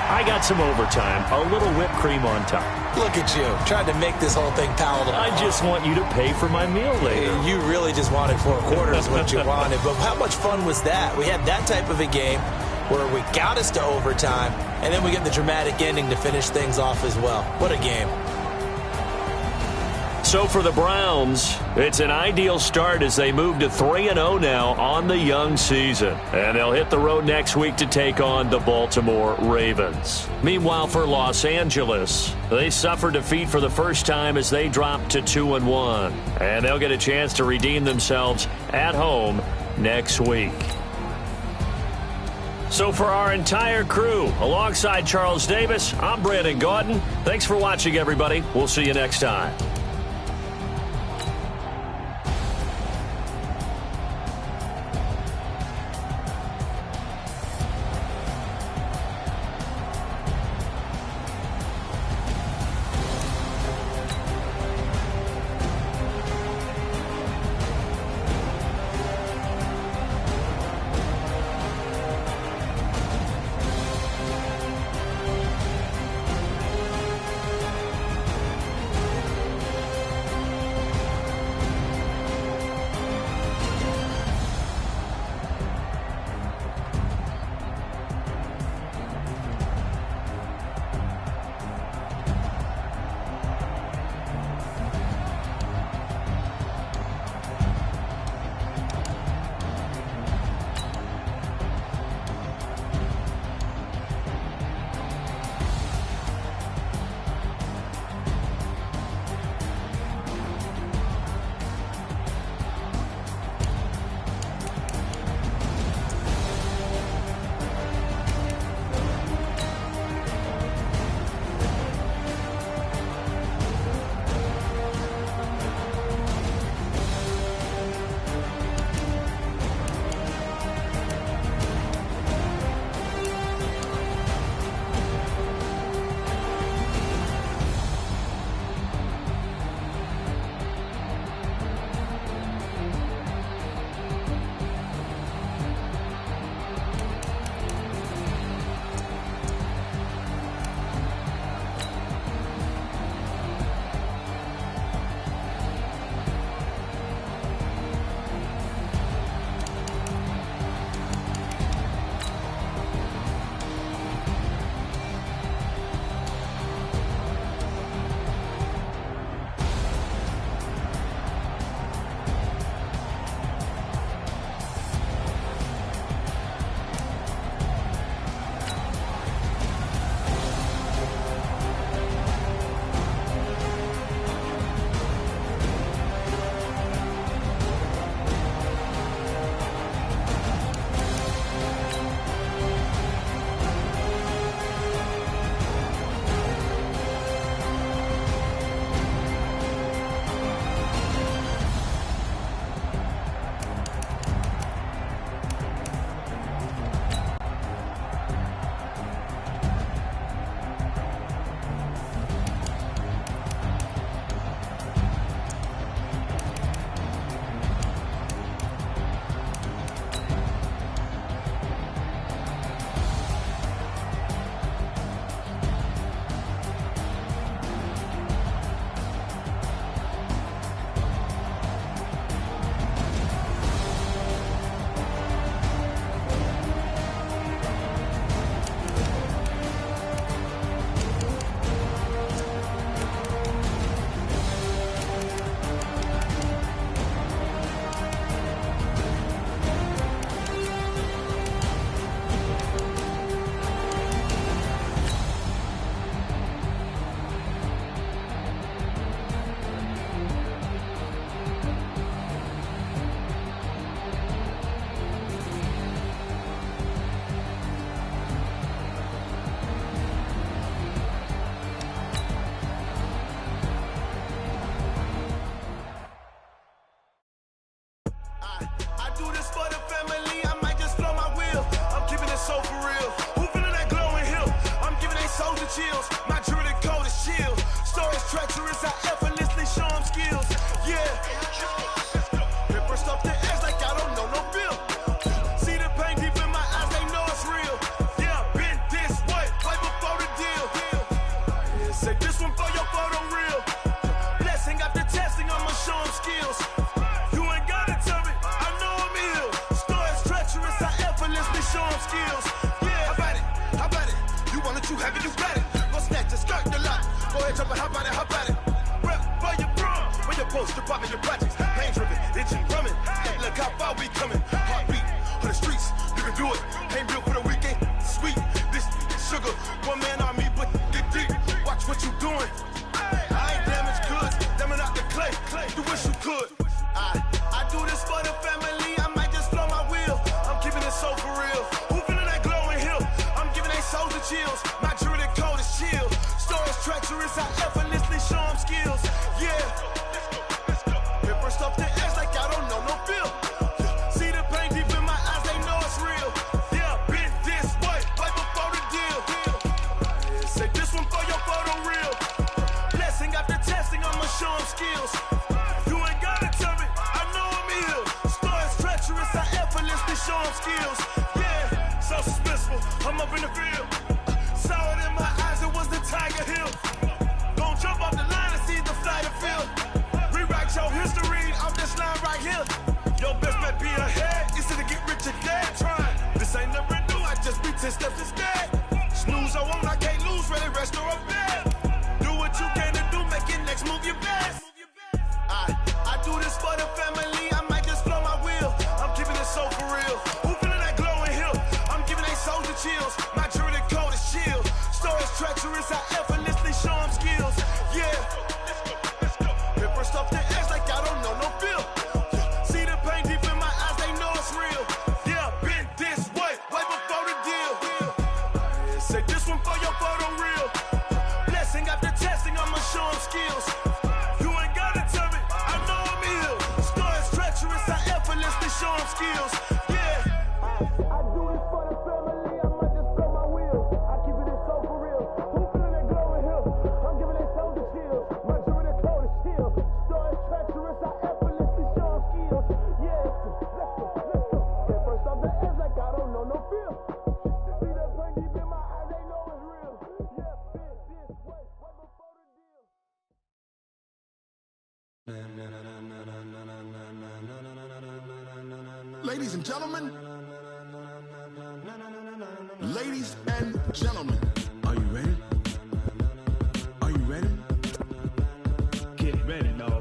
I got some overtime, a little whipped cream on top. Look at you, trying to make this whole thing palatable. I just want you to pay for my meal later. You really just wanted 4 quarters what you wanted, but how much fun was that? We had that type of a game where we got us to overtime, and then we get the dramatic ending to finish things off as well. What a game. So for the Browns, it's an ideal start as they move to 3-0 now on the young season. And they'll hit the road next week to take on the Baltimore Ravens. Meanwhile, for Los Angeles, they suffered defeat for the first time as they dropped to 2-1. And they'll get a chance to redeem themselves at home next week. So for our entire crew, alongside Charles Davis, I'm Brandon Gaudin. Thanks for watching, everybody. We'll see you next time. chills. My jewelry cold as chill. Stories treacherous, I effortlessly show them skills. Yeah. Paper stuff the edge like I don't know no bill. See the pain deep in my eyes, they know it's real. Yeah, been this way, right before the deal. Yeah, say this one for your photo real. Blessing after testing, I'ma show them skills. You ain't gotta tell me, I know I'm ill. Stories treacherous, I effortlessly show them skills. Yeah, how about it? You want it, you have it, you got it. Go snatch it, skirt the lot. Go ahead, jump it, how about it? Rep for your brum, when you're supposed to pop in your projects. Pain driven, itching, drumming. Look how far we coming. Heartbeat on the streets, you can do it. Ain't built for the weekend, sweet. This sugar, one man army, but get deep. Watch what you doing. I ain't damaged goods, damn out the clay. You wish you could. I do this for the family. I might just blow my wheel. I'm keeping it so for real. Who feeling that glowing hill? I'm giving they souls the chills. My jewelry cold is chill. Stories treacherous, I effortlessly show them skills. Yeah. Paper stuff the edge like I don't know no bill. See the pain deep in my eyes, they know it's real. Yeah, been this way, right before the deal. Say this one for your photo real. Blessing after testing, I'ma show them skills. You ain't gotta tell me, I know I'm ill. Stories treacherous, I effortlessly show them skills. Yeah, so suspenseful, I'm up in the field. Saw it in my eyes, it was the Tiger Hill. Gon' jump off the line and see the flight of field. Rewrite your history off this line right here. Your best bet be ahead, instead of get rich or dead trying. This ain't never new, I just be 10 steps instead. Snooze I won't, I can't lose, ready, rest or a bed. Do what you can to do, make your next move your best. I do this for the family, I might just blow my wheel. I'm keeping it so for real. Who feeling that glowing hill? I'm giving they souls the chills. My jewelry cold is chill. Stories treacherous, I effortlessly show them skills. Yeah. Paper stuff the edge like I don't know no bill. See the pain deep in my eyes, they know it's real. Yeah, been this way, right before the deal. Say this one for your photo real. Blessing after testing, I'ma show them skills. You ain't gotta tell me, I know I'm ill. Stories treacherous, I effortlessly show them skills. Yeah. I do this for the family, I might just blow my wheel. I keep it so for real. Who feeling that glowing hill? I'm giving they souls the chills. My jewelry cold is chill. Stories treacherous, I effortlessly show them skills. Yeah, let's go. Get first off the edge like I don't know no feel. See that pain deep in my eyes, they know it's real. Yeah, been this way, right before the deal. Ladies and gentlemen, ladies and gentlemen, are you ready? Are you ready? Get ready, no.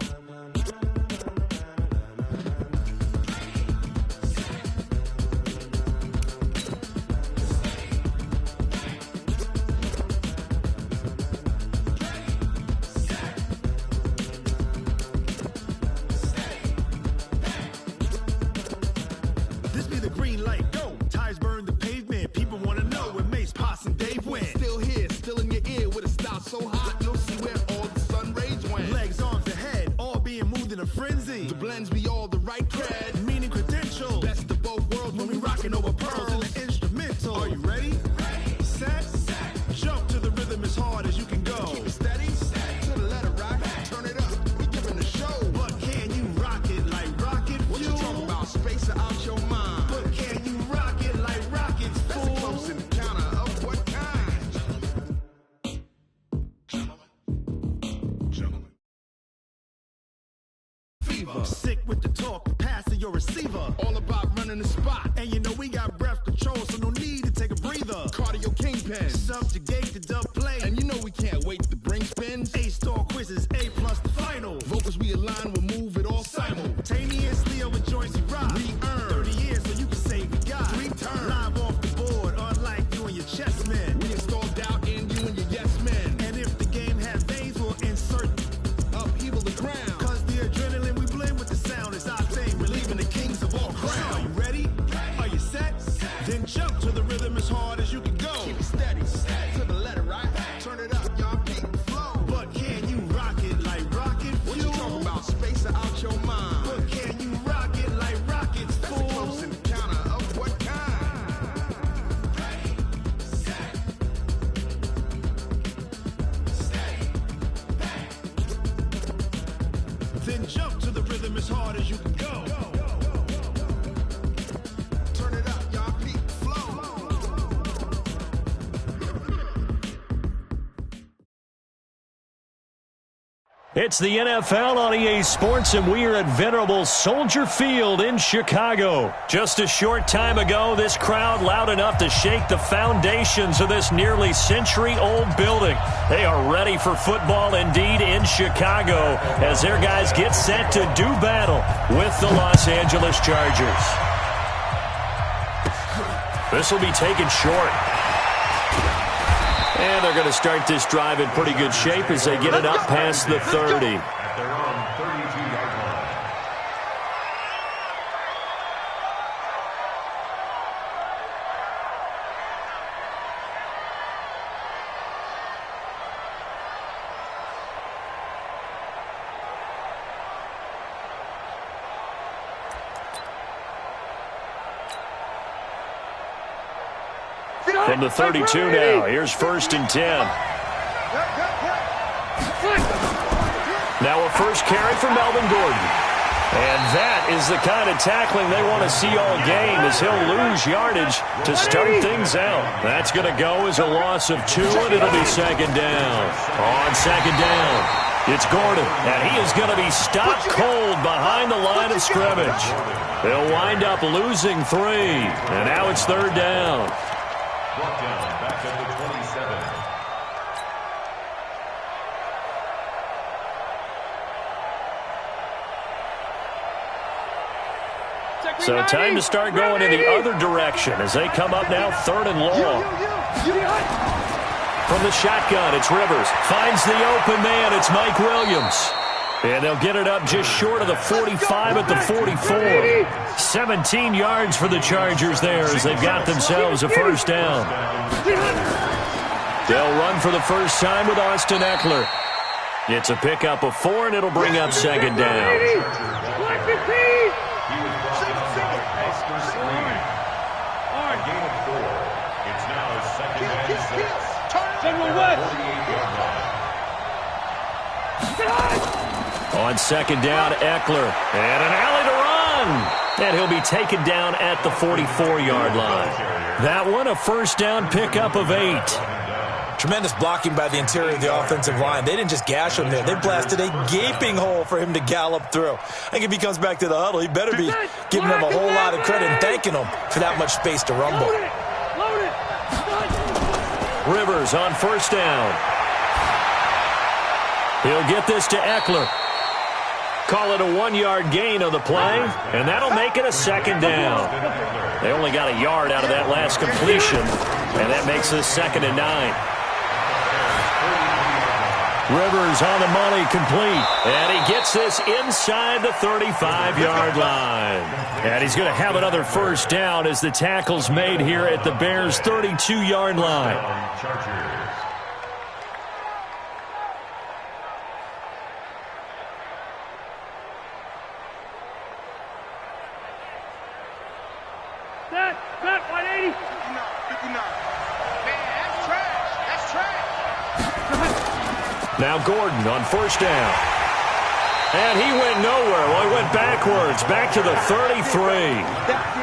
This be the green light, go. Tires burn the pavement. People wanna know when Mace, Pops, and Dave went. Still here, still in your ear with a style so hot, you'll see where all the sun rays went. Legs, arms, and head, all being moved in a frenzy. The blends be all the right cred. Meaning credentials. Best of both worlds when we rockin' over pearls. in the instrumental. Are you ready? Set. Jump to the rhythm as hard as you can go. Keep it steady, to the letter rock. Turn it up, we giving the show. But can you rock it like rocket What you fuel? talking about? Space or out your mind? But can you rock it like rockets, That's a fool? close encounter of what kind? Gentlemen. Fever. Sick with the talk, passing your receiver. All about running the spot. And you know we got breath control, so no need to take a breather. Cardio kingpin. Subjugate the dub play. And you know we can't wait to bring spins. A-star quizzes, A+ the final. Vocals we align, we'll move it all Simultaneously over joints we rock. We earn 30 years so you can say we got 3 turns. Live off the board, unlike you and your chess men. We install doubt in you and your yes men. And if the game has veins, we'll insert Upheaval the crown. Cause the adrenaline we blend with the sound is our thing. Relieving the kings of all crowns. Are you ready? Are you set? Then jump to the rhythm as hard as you can go. Keep it steady, to the letter right. Turn it up, y'all beat the flow. But can you rock it like rocket What you fuel? talking about? Space rhythm as hard as you can go. Turn it up, y'all. Peak flow. It's the NFL on EA Sports, and we are at venerable Soldier Field in Chicago. Just a short time ago, this crowd loud enough to shake the foundations of this nearly century-old building. They are ready for football indeed in Chicago as their guys get set to do battle with the Los Angeles Chargers. This will be taken short. And they're going to start this drive in pretty good shape as they get it up past the 30. At their own 32-yard line. From the 32 now, here's 1st and 10. Now a first carry for Melvin Gordon. And that is the kind of tackling they want to see all game as he'll lose yardage to start things out. That's going to go as a loss of 2, and it'll be 2nd down. On 2nd down, it's Gordon, and he is going to be stopped cold behind the line of scrimmage. They'll wind up losing 3, and now it's 3rd down. Brought down back at the 27. So time to start going in the other direction as they come up now 3rd and long. From the shotgun, it's Rivers. Finds the open man. It's Mike Williams. And they'll get it up just short of the 45 at the 44. 17 yards for the Chargers there as they've got themselves a 1st down. They'll run for the first time with Austin Eckler. It's a pickup of 4, and it'll bring up 2nd down. On 2nd down, Eckler. And an alley to run. And he'll be taken down at the 44-yard line. That one, a 1st down pickup of 8. Tremendous blocking by the interior of the offensive line. They didn't just gash him there. They blasted a gaping hole for him to gallop through. I think if he comes back to the huddle, he better be giving them a whole lot of credit and thanking them for that much space to rumble. Rivers on 1st down. He'll get this to Eckler. Call it a 1-yard gain on the play, and that'll make it a 2nd down. They only got a yard out of that last completion, and that makes this 2nd and 9. Rivers on the money, complete, and he gets this inside the 35-yard line. And he's going to have another 1st down as the tackle's made here at the Bears' 32-yard line. Set, 180. 59. Man, that's trash. That's trash. Now Gordon on 1st down. And he went nowhere. Well, he went backwards, back to the 33.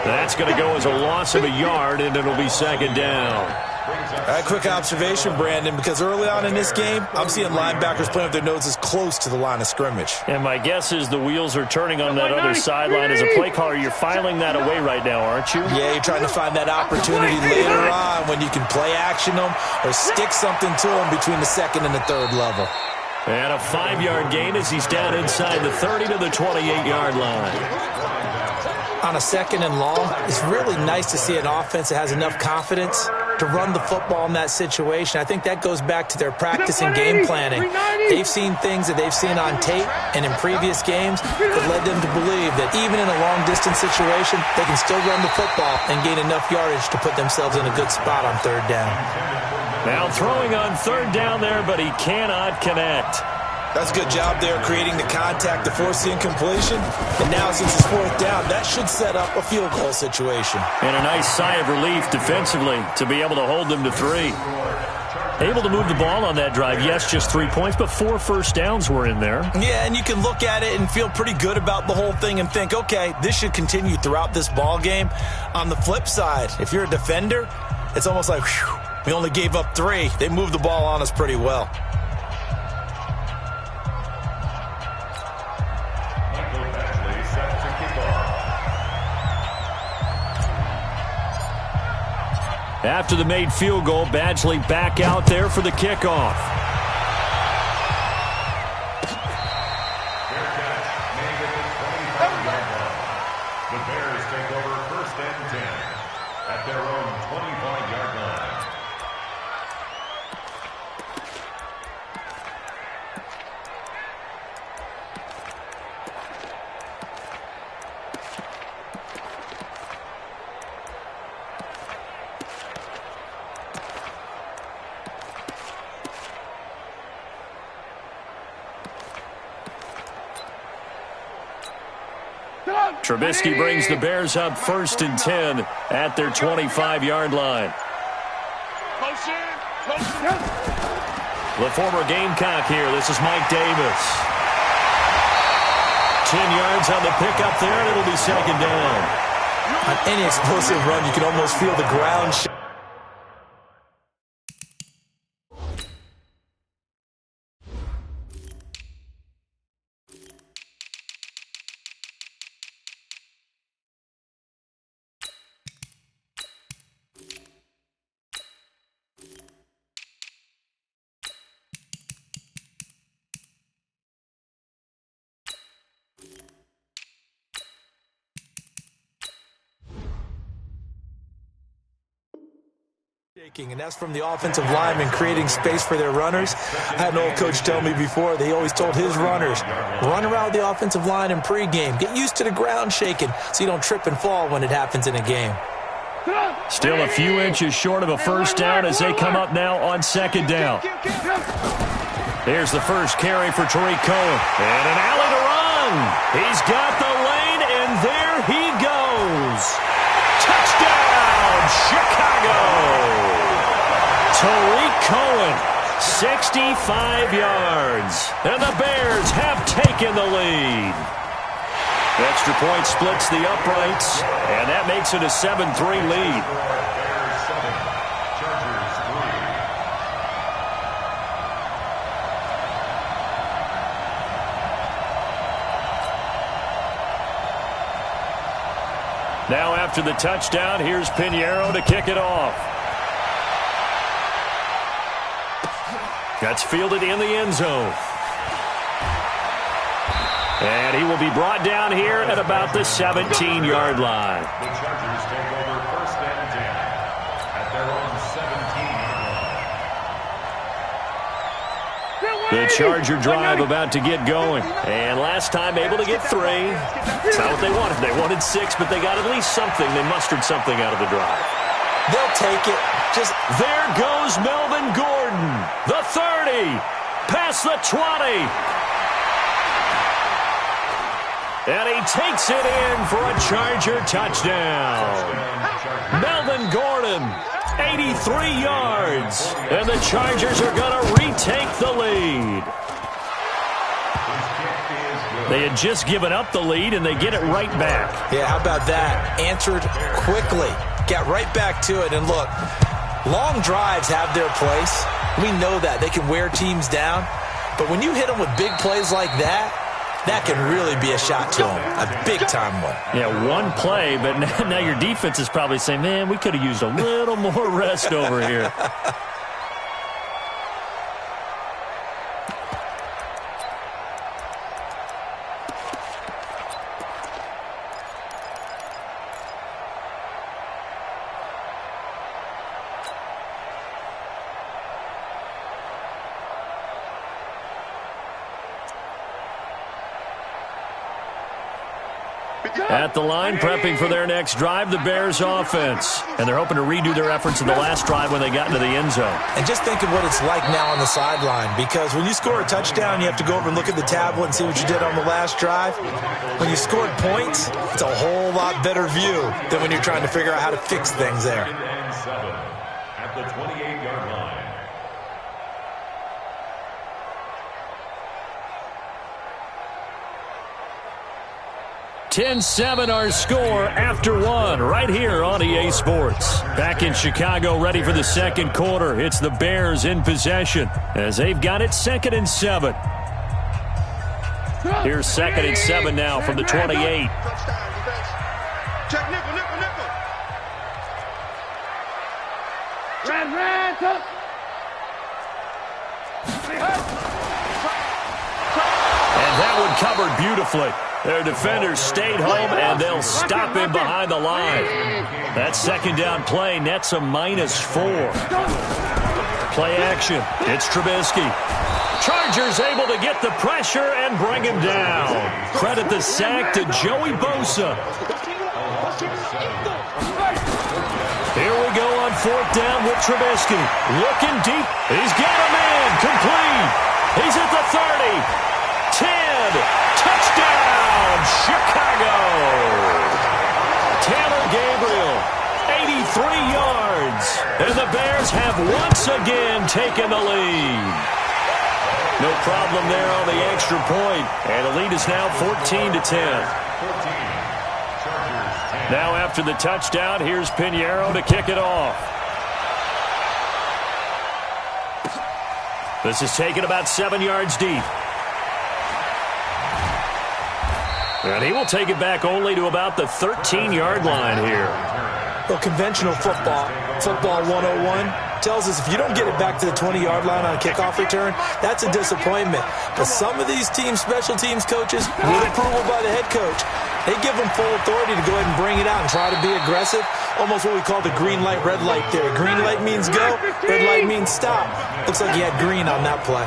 That's going to go as a loss of a yard, and it'll be 2nd down. All right, quick observation, Brandon, because early on in this game, I'm seeing linebackers playing with their noses close to the line of scrimmage. And my guess is the wheels are turning on that other sideline. As a play caller, you're filing that away right now, aren't you? Yeah, you're trying to find that opportunity later on when you can play action them or stick something to them between the 2nd and the 3rd level. And a 5-yard gain as he's down inside the 30 to the 28-yard line. On a 2nd and long, it's really nice to see an offense that has enough confidence to run the football in that situation. I think that goes back to their practice and game planning. They've seen things that they've seen on tape and in previous games that led them to believe that even in a long-distance situation, they can still run the football and gain enough yardage to put themselves in a good spot on 3rd down. Now throwing on 3rd down there, but he cannot connect. That's a good job there creating the contact to force the incompletion. And now since it's 4th down, that should set up a field goal situation. And a nice sigh of relief defensively to be able to hold them to 3. Able to move the ball on that drive. Yes, just 3 points, but 4 first downs were in there. Yeah, and you can look at it and feel pretty good about the whole thing and think, okay, this should continue throughout this ball game. On the flip side, if you're a defender, it's almost like, whew, we only gave up 3. They moved the ball on us pretty well. After the made field goal, Badgley back out there for the kickoff. The Bears take over 1st and 10 at their own 25-yard line. Trubisky brings the Bears up 1st and 10 at their 25-yard line. The former Gamecock here. This is Mike Davis. 10 yards on the pickup there, and it'll be 2nd down. On any explosive run, you can almost feel the ground shake. And that's from the offensive linemen creating space for their runners. I had an old coach tell me before, they always told his runners, run around the offensive line in pregame. Get used to the ground shaking so you don't trip and fall when it happens in a game. Still a few inches short of a first down as they come up now on 2nd down. Here's the first carry for Tariq Cohen. And an alley to run. He's got the lane, and there he goes. Touchdown, Chicago. Tariq Cohen, 65 yards. And the Bears have taken the lead. Extra point splits the uprights, and that makes it a 7-3 lead. Now after the touchdown, here's Pinheiro to kick it off. That's fielded in the end zone. And he will be brought down here at about the 17-yard line. The Chargers take over 1st and 10 at their own 17-yard line. The Charger drive about to get going. And last time able to get 3. It's not what they wanted. They wanted 6, but they got at least something. They mustered something out of the drive. They'll take it. Just there goes Melvin Gordon. The 30. Past the 20. And he takes it in for a Charger touchdown. Melvin Gordon, 83 yards. And the Chargers are going to retake the lead. They had just given up the lead, and they get it right back. Yeah, how about that? Answered quickly. Got right back to it. And look, long drives have their place. We know that. They can wear teams down. But when you hit them with big plays like that, that can really be a shot to them. A big-time one. Yeah, one play, but now your defense is probably saying, man, we could have used a little more rest over here. At the line, prepping for their next drive, the Bears offense. And they're hoping to redo their efforts in the last drive when they got into the end zone. And just think of what it's like now on the sideline, because when you score a touchdown, you have to go over and look at the tablet and see what you did on the last drive. When you scored points, it's a whole lot better view than when you're trying to figure out how to fix things there. At the 28-yard line. 10-7 our score after one right here on EA Sports. Back in Chicago, ready for the second quarter. It's the Bears in possession as they've got it 2nd and 7. Here's 2nd and 7 now from the 28. Check nickel, nickel, nickel. Red, touch. And that one covered beautifully. Their defenders stayed home, and they'll stop him behind the line. That second down play nets a -4. Play action. It's Trubisky. Chargers able to get the pressure and bring him down. Credit the sack to Joey Bosa. Here we go on 4th down with Trubisky. Looking deep. He's got a man. Complete. He's at the 30. 10. Touchdown, Chicago. Taylor Gabriel, 83 yards. And the Bears have once again taken the lead. No problem there on the extra point. And the lead is now 14-10. Now after the touchdown, here's Pinheiro to kick it off. This is taken about 7 yards deep. And he will take it back only to about the 13-yard line here. Well, conventional football 101, tells us if you don't get it back to the 20-yard line on a kickoff return, that's a disappointment. But some of these team special teams coaches, with approval by the head coach, they give them full authority to go ahead and bring it out and try to be aggressive. Almost what we call the green light, red light theory. Green light means go, red light means stop. Looks like he had green on that play.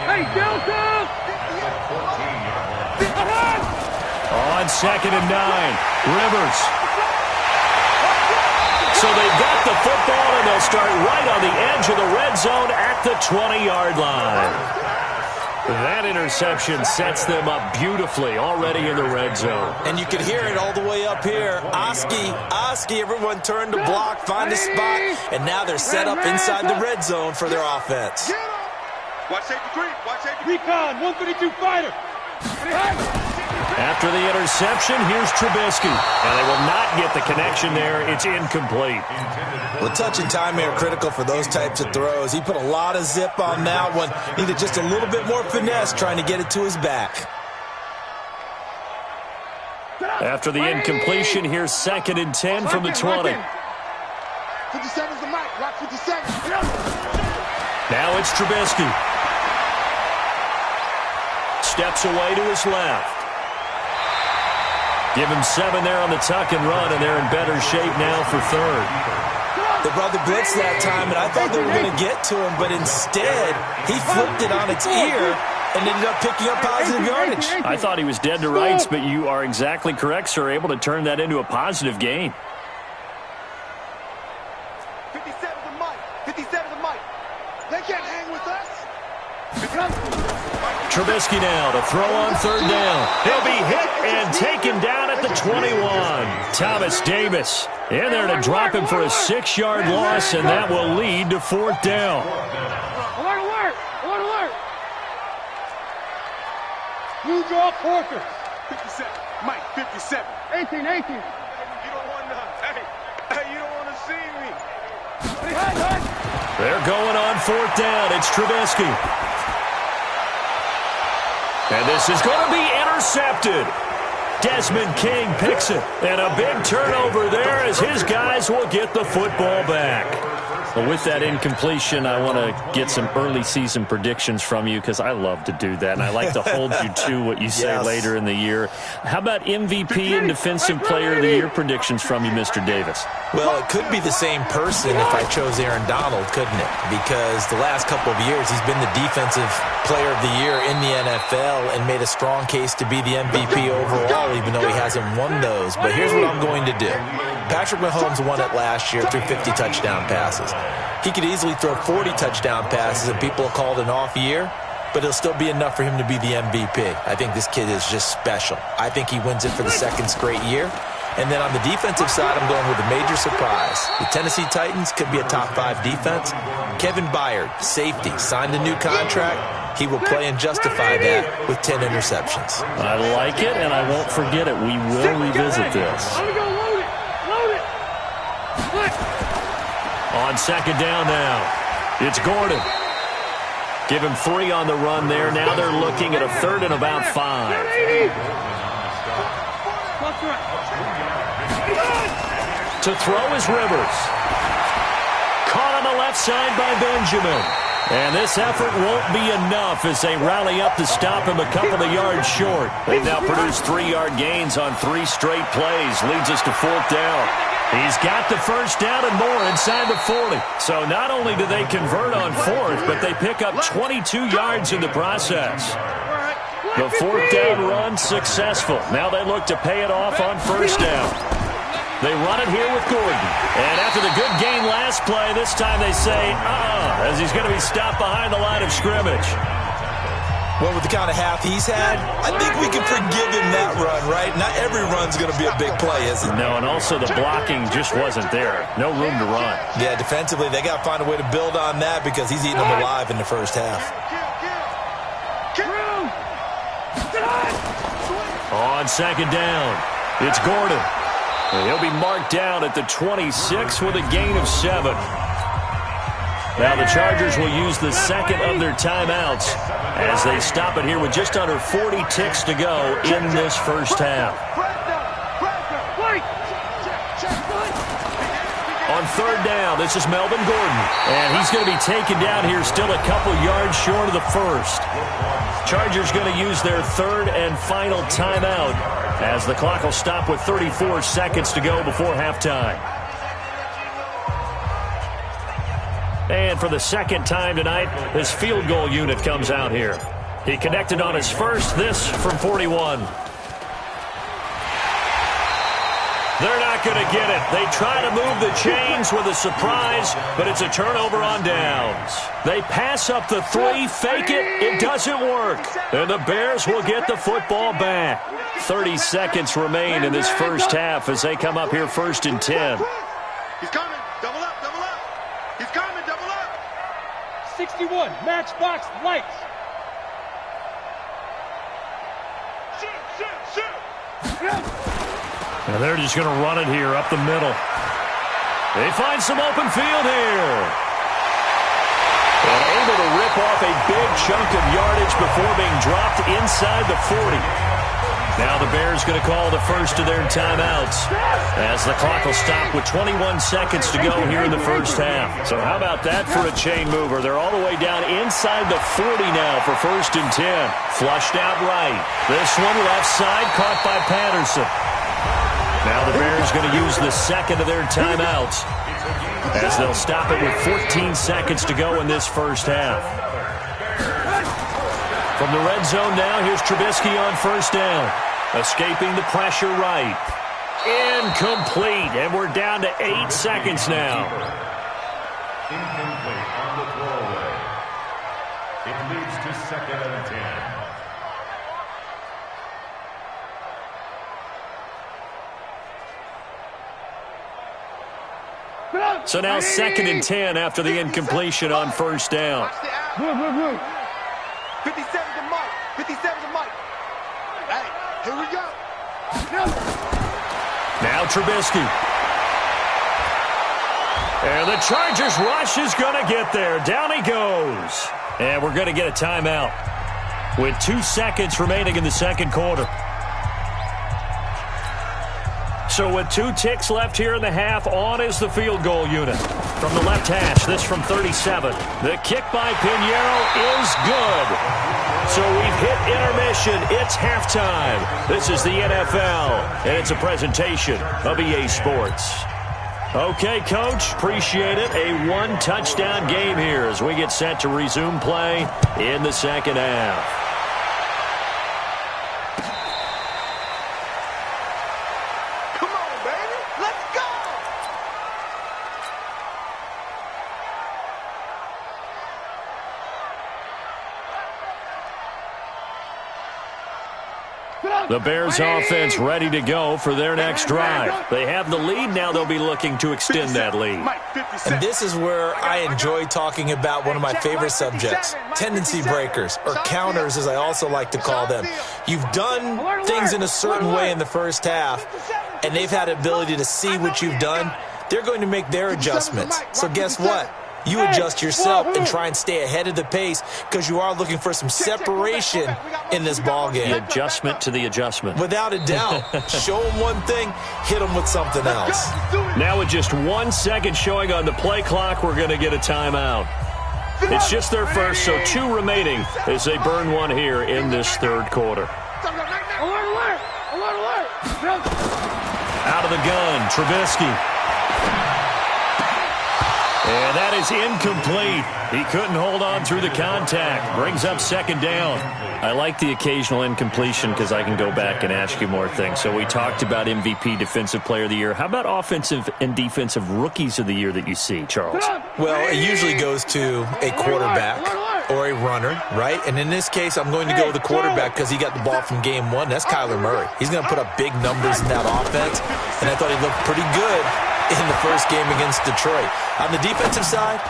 Hey, Delta! On 2nd and 9, Rivers. So they've got the football, and they'll start right on the edge of the red zone at the 20-yard line. That interception sets them up beautifully already in the red zone. And you can hear it all the way up here. Oski, everyone turned to block, find a spot, and now they're set up inside the red zone for their offense. Watch safety three. Watch safety three. Recon, 132 fighter. After the interception, here's Trubisky. And they will not get the connection there. It's incomplete. Well, touch and time are critical for those types of throws. He put a lot of zip on that one. Needed just a little bit more finesse trying to get it to his back. After the incompletion, here's 2nd and 10 from the 20. 57's the mic. Rock 57. Now it's Trubisky. Steps away to his left. Give him 7 there on the tuck and run, and they're in better shape now for 3rd. They brought the blitz that time, and I thought they were going to get to him, but instead, he flipped it on its ear and ended up picking up positive yardage. I thought he was dead to rights, but you are exactly correct, sir, able to turn that into a positive gain. 57's the mic. 57's the mic. They can't hang with us. Trubisky now to throw on 3rd down. He'll be hit and taken down at the 21. Thomas Davis in there to drop him for a 6-yard loss, and that will lead to 4th down. Alert, alert! Alert, alert! Blue draw quarter. 57. Mike, 57. 18. You don't want to. Hey, you don't want to see me. They're going on 4th down. It's Trubisky. And this is going to be intercepted. Desmond King picks it. And a big turnover there as his guys will get the football back. Well, with that incompletion, I want to get some early season predictions from you because I love to do that. And I like to hold you to what you say later in the year. How about MVP and Defensive Player of the Year predictions from you, Mr. Davis? Well, it could be the same person if I chose Aaron Donald, couldn't it? Because the last couple of years, he's been the Defensive Player of the Year in the NFL and made a strong case to be the MVP overall, even though he hasn't won those. But here's what I'm going to do. Patrick Mahomes won it last year through 50 touchdown passes. He could easily throw 40 touchdown passes, and people will call it an off year, but it'll still be enough for him to be the MVP. I think this kid is just special. I think he wins it for the 2nd straight year. And then on the defensive side, I'm going with a major surprise. The Tennessee Titans could be a top 5 defense. Kevin Byard, safety, signed a new contract. he will play and justify that with 10 interceptions. I like it, and I won't forget it. We will revisit this. On second down now, it's Gordon. Give him 3 on the run there. Now they're looking at a 3rd and about 5. To throw is Rivers. Caught on the left side by Benjamin. And this effort won't be enough as they rally up to stop him a couple of yards short. They've now produced 3-yard gains on 3 straight plays. Leads us to 4th down. He's got the first down and more inside the 40. So not only do they convert on 4th, but they pick up 22 yards in the process. The 4th down run successful. Now they look to pay it off on 1st down. They run it here with Gordon. And after the good gain last play, this time they say, as he's going to be stopped behind the line of scrimmage. Well, with the kind of half he's had, I think we can forgive him that run, right? Not every run's going to be a big play, is it? No, and also the blocking just wasn't there. No room to run. Yeah, defensively, they got to find a way to build on that because he's eating them alive in the first half. On second down, it's Gordon. And he'll be marked down at the 26 with a gain of 7. Now the Chargers will use the second of their timeouts as they stop it here with just under 40 ticks to go in this first half. On 3rd down, this is Melvin Gordon. And he's going to be taken down here still a couple yards short of the first. Chargers going to use their 3rd and final timeout as the clock will stop with 34 seconds to go before halftime. And for the second time tonight, this field goal unit comes out here. He connected on his first, this from 41. They're not going to get it. They try to move the chains with a surprise, but it's a turnover on downs. They pass up the 3, fake it. It doesn't work. And the Bears will get the football back. 30 seconds remain in this first half as they come up here 1st and 10. He's coming. Double up, double up. He's coming, double up. 61, matchbox lights. Shoot. And they're just going to run it here up the middle. They find some open field here. And able to rip off a big chunk of yardage before being dropped inside the 40. Now the Bears going to call the first of their timeouts as the clock will stop with 21 seconds to go here in the first half. So how about that for a chain mover? They're all the way down inside the 40 now for 1st and 10. Flushed out right. This one left side caught by Patterson. Now the Bears going to use the second of their timeouts as they'll stop it with 14 seconds to go in this first half. From the red zone now, here's Trubisky on 1st down. Escaping the pressure right. Incomplete, and we're down to 8 seconds now. Incomplete on the throwaway. It leads to 2nd and 10. So now 2nd and 10 after the incompletion on 1st down. 57 to Mike. 57 to Mike. Hey, here we go. Now Trubisky. And the Chargers rush is going to get there. Down he goes. And we're going to get a timeout with 2 seconds remaining in the second quarter. So with 2 ticks left here in the half, on is the field goal unit. From the left hash, this from 37. The kick by Pinheiro is good. So we've hit intermission. It's halftime. This is the NFL, and it's a presentation of EA Sports. Okay, Coach, appreciate it. A 1-touchdown game here as we get set to resume play in the second half. The Bears offense ready to go for their next drive. They have the lead. Now they'll be looking to extend that lead. And this is where I enjoy talking about one of my favorite subjects, tendency breakers, or counters as I also like to call them. You've done things in a certain way in the first half, and they've had the ability to see what you've done. They're going to make their adjustments. So guess what? You adjust yourself and try and stay ahead of the pace because you are looking for some separation in this ball game. The adjustment to the adjustment. Without a doubt. Show them one thing, hit them with something else. Now with just 1 second showing on the play clock, we're going to get a timeout. It's just their first, so 2 remaining as they burn one here in this third quarter. Out of the gun, Trubisky. And that is incomplete. He couldn't hold on through the contact. Brings up second down. I like the occasional incompletion because I can go back and ask you more things. So we talked about MVP, Defensive Player of the Year. How about offensive and defensive rookies of the year that you see, Charles? Well, it usually goes to a quarterback or a runner, right? And in this case, I'm going to go with the quarterback because he got the ball from game 1. That's Kyler Murray. He's going to put up big numbers in that offense, and I thought he looked pretty good in the first game against Detroit. On the defensive side,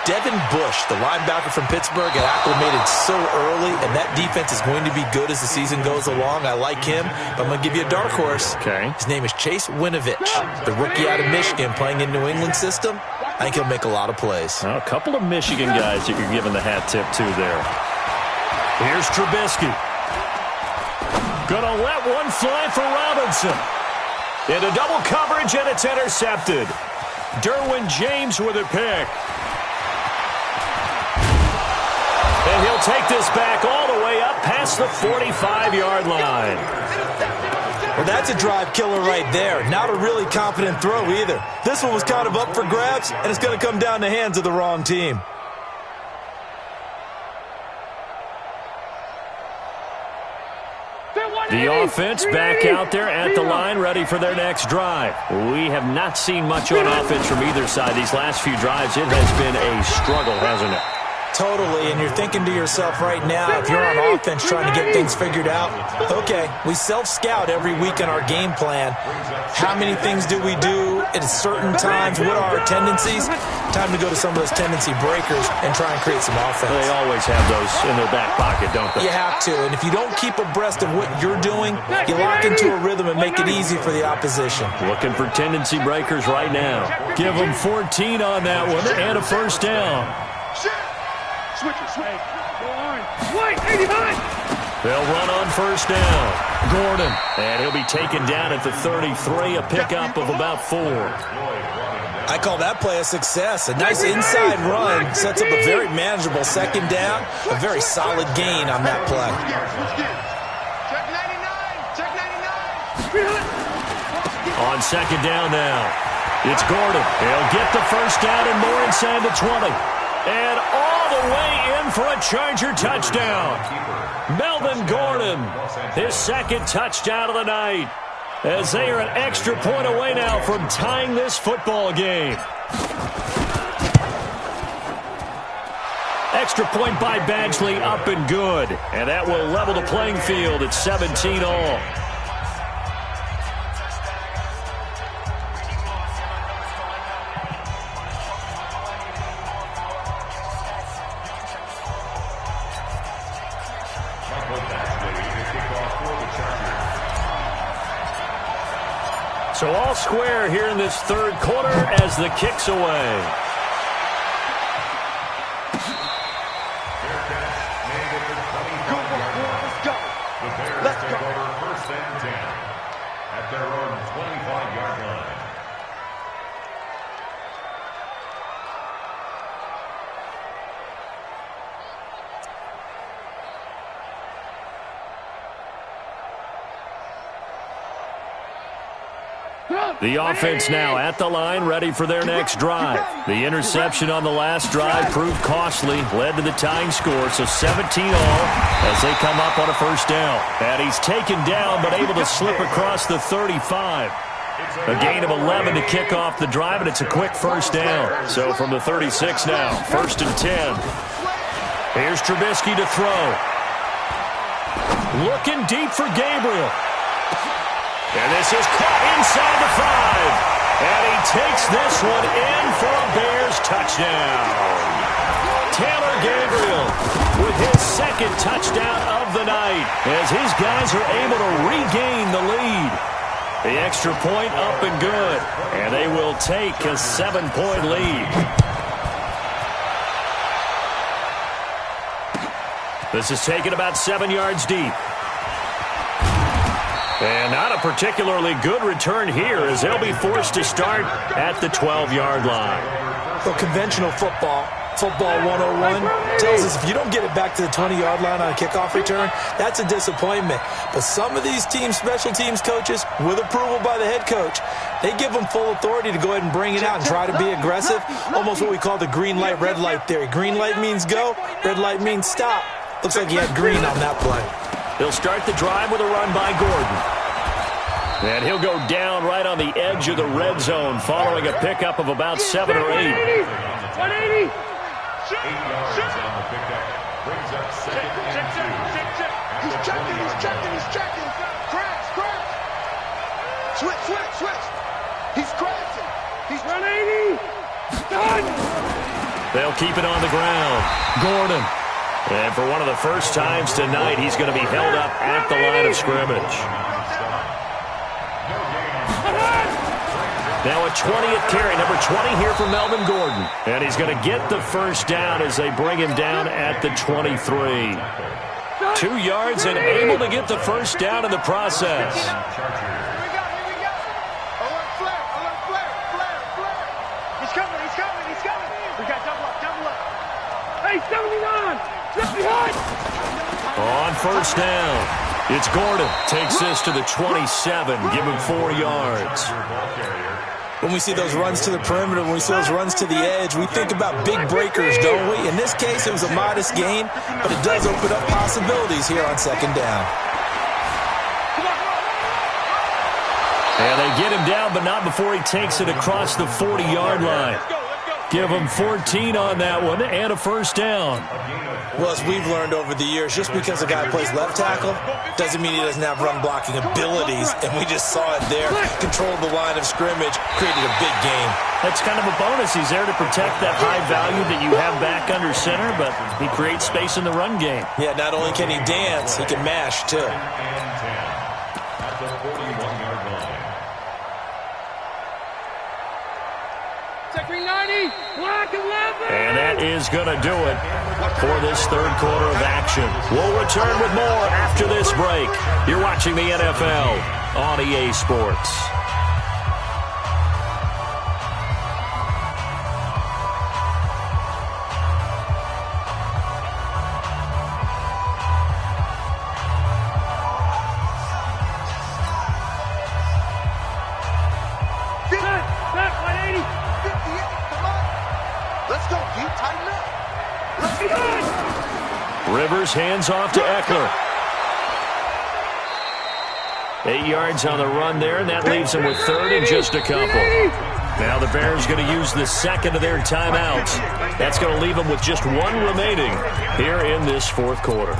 Devin Bush, the linebacker from Pittsburgh, got acclimated so early, and that defense is going to be good as the season goes along. I like him, but I'm going to give you a dark horse. Okay. His name is Chase Winovich, the rookie out of Michigan playing in New England system. I think he'll make a lot of plays. Well, a couple of Michigan guys that you're giving the hat tip to there. Here's Trubisky. Gonna let one fly for Robinson. Into double coverage, and it's intercepted. Derwin James with a pick. And he'll take this back all the way up past the 45-yard line. Well, that's a drive killer right there. Not a really confident throw either. This one was kind of up for grabs, and it's going to come down the hands of the wrong team. The offense back out there at the line, ready for their next drive. We have not seen much on offense from either side. These last few drives, it has been a struggle, hasn't it? Totally, and you're thinking to yourself right now, if you're on offense trying to get things figured out, okay, we self-scout every week in our game plan. How many things do we do at certain times? What are our tendencies? Time to go to some of those tendency breakers and try and create some offense. They always have those in their back pocket, don't they? You have to, and if you don't keep abreast of what you're doing, you lock into a rhythm and make it easy for the opposition. Looking for tendency breakers right now. Give them 14 on that one and a first down. Switch. Wait, 89. They'll run on first down. Gordon, and he'll be taken down at the 33, a pickup of about 4. I call that play a success. A nice inside run sets up a very manageable second down, a very solid gain on that play. Check 99. Check 99. On second down now, it's Gordon. He'll get the first down and more inside the 20. And all the way in for a Charger touchdown. Melvin Gordon, his second touchdown of the night, as they are an extra point away now from tying this football game. Extra point by Badgley, up and good. And that will level the playing field at 17 all. So all square here in this third quarter as the kick's away. Let's go. First and 10 at their own 25-yard line. The offense now at the line, ready for their next drive. The interception on the last drive proved costly, led to the tying score, so 17 all as they come up on a first down. And he's taken down, but able to slip across the 35. A gain of 11 to kick off the drive, and it's a quick first down. So from the 36 now, first and 10. Here's Trubisky to throw. Looking deep for Gabriel. And this is caught inside the 5. And he takes this one in for a Bears touchdown. Taylor Gabriel with his second touchdown of the night as his guys are able to regain the lead. The extra point up and good. And they will take a 7-point lead. This is taken about 7 yards deep. And not a particularly good return here as they'll be forced to start at the 12-yard line. Well, conventional football 101, tells us if you don't get it back to the 20-yard line on a kickoff return, that's a disappointment. But some of these teams, special teams coaches, with approval by the head coach, they give them full authority to go ahead and bring it out and try to be aggressive, almost what we call the green light, red light theory. Green light means go, red light means stop. Looks like he had green on that play. He'll start the drive with a run by Gordon. And he'll go down right on the edge of the red zone following a pickup of about 7 or 8. 180. 8 yards on the pickup. Brings up second and 2. He's checking. Crash. Switch. He's crashing. He's 180. Done. They'll keep it on the ground. Gordon. And for one of the first times tonight, he's going to be held up at the line of scrimmage. Now a 20th carry, number 20 here for Melvin Gordon. And he's going to get the first down as they bring him down at the 23. 2 yards and able to get the first down in the process. Here we go. Alert flare. He's coming. We got double up. Hey, 79. On first down, it's Gordon. Takes this to the 27. Give him 4 yards. When we see those runs to the perimeter, when we see those runs to the edge, we think about big breakers, don't we? In this case, it was a modest gain, but it does open up possibilities here on second down. And they get him down, but not before he takes it across the 40-yard line. Give him 14 on that one and a first down. Well, as we've learned over the years, just because a guy plays left tackle doesn't mean he doesn't have run-blocking abilities, and we just saw it there. Controlled the line of scrimmage, created a big game. That's kind of a bonus. He's there to protect that high value that you have back under center, but he creates space in the run game. Yeah, not only can he dance, he can mash, too. At the 41-yard line. Second 90. Black 11. And that is going to do it for this third quarter of action. We'll return with more after this break. You're watching the NFL on EA Sports. Rivers hands off to Eckler. 8 yards on the run there, and that leaves him with third and just a couple. Now the Bears going to use the second of their timeouts. That's going to leave them with just one remaining here in this fourth quarter.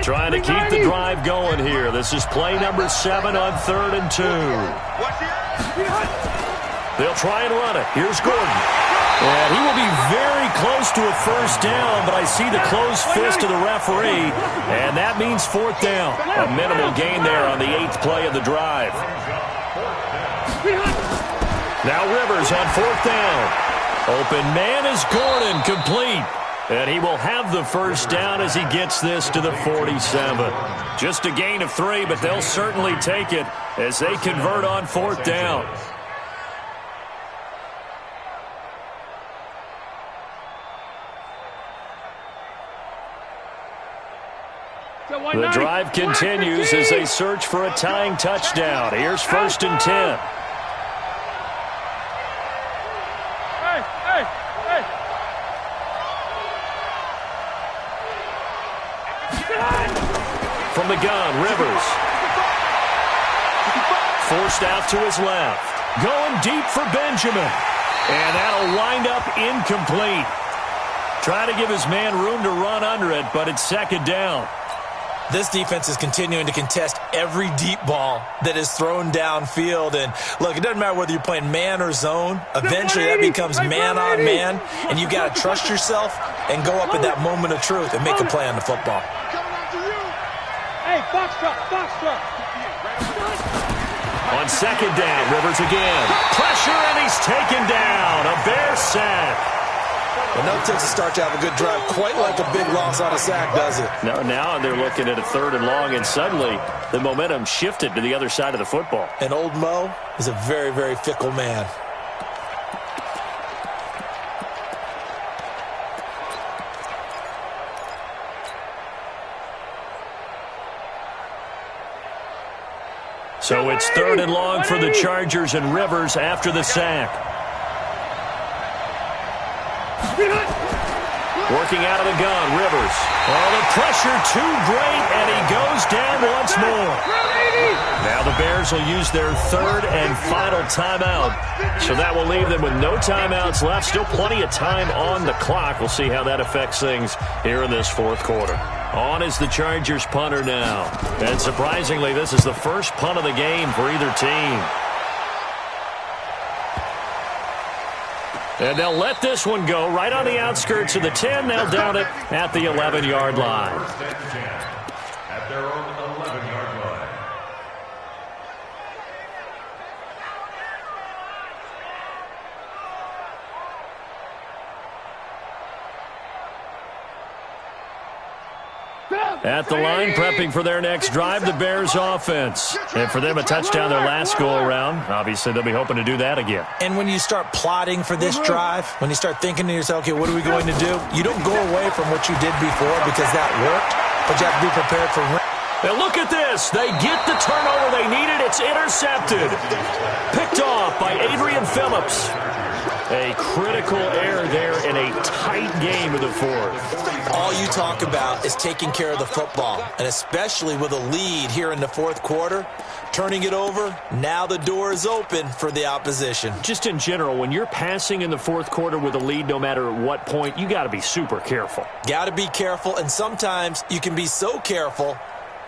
Trying to keep the drive going here. This is play number 7 on 3rd and 2. They'll try and run it. Here's Gordon. And he will be very close to a first down, but I see the closed fist of the referee, and that means fourth down. A minimal gain there on the 8th play of the drive. Now Rivers on fourth down. Open man is Gordon, complete. And he will have the first down as he gets this to the 47. Just a gain of 3, but they'll certainly take it as they convert on fourth down. The drive continues as they search for a tying touchdown. Here's 1st and 10. From the gun, Rivers. Forced out to his left. Going deep for Benjamin. And that'll wind up incomplete. Trying to give his man room to run under it, but it's 2nd down. This defense is continuing to contest every deep ball that is thrown downfield. And, look, it doesn't matter whether you're playing man or zone. Eventually that becomes man on man, and you got to trust yourself and go up at that moment of truth and make a play on the football. Hey, box truck. On 2nd down, Rivers again. Pressure, and he's taken down. A Bear sack. Well, no takes a start to have a good drive, quite like a big loss on a sack, does it? No, now they're looking at a 3rd and long, and suddenly the momentum shifted to the other side of the football. And old Mo is a very, very fickle man. So it's 3rd and long for the Chargers, and Rivers after the sack. Working out of the gun, Rivers. Oh, the pressure too great, and he goes down once more. Now the Bears will use their 3rd and final timeout. So that will leave them with no timeouts left. Still plenty of time on the clock. We'll see how that affects things here in this 4th quarter. On is the Chargers punter now. And surprisingly, this is the first punt of the game for either team. And they'll let this one go right on the outskirts of the 10. They'll down it at the 11-yard line. At their own 11-yard line. At the line, prepping for their next drive, the Bears offense. And for them, a touchdown their last go-around. Obviously, they'll be hoping to do that again. And when you start plotting for this drive, when you start thinking to yourself, okay, what are we going to do? You don't go away from what you did before because that worked, but you have to be prepared for... And look at this. They get the turnover they needed. It's intercepted. Picked off by Adrian Phillips. A critical error there in a tight game of the 4th. All you talk about is taking care of the football, and especially with a lead here in the 4th quarter, turning it over, now the door is open for the opposition. Just in general, when you're passing in the 4th quarter with a lead, no matter at what point, you got to be super careful. Got to be careful, and sometimes you can be so careful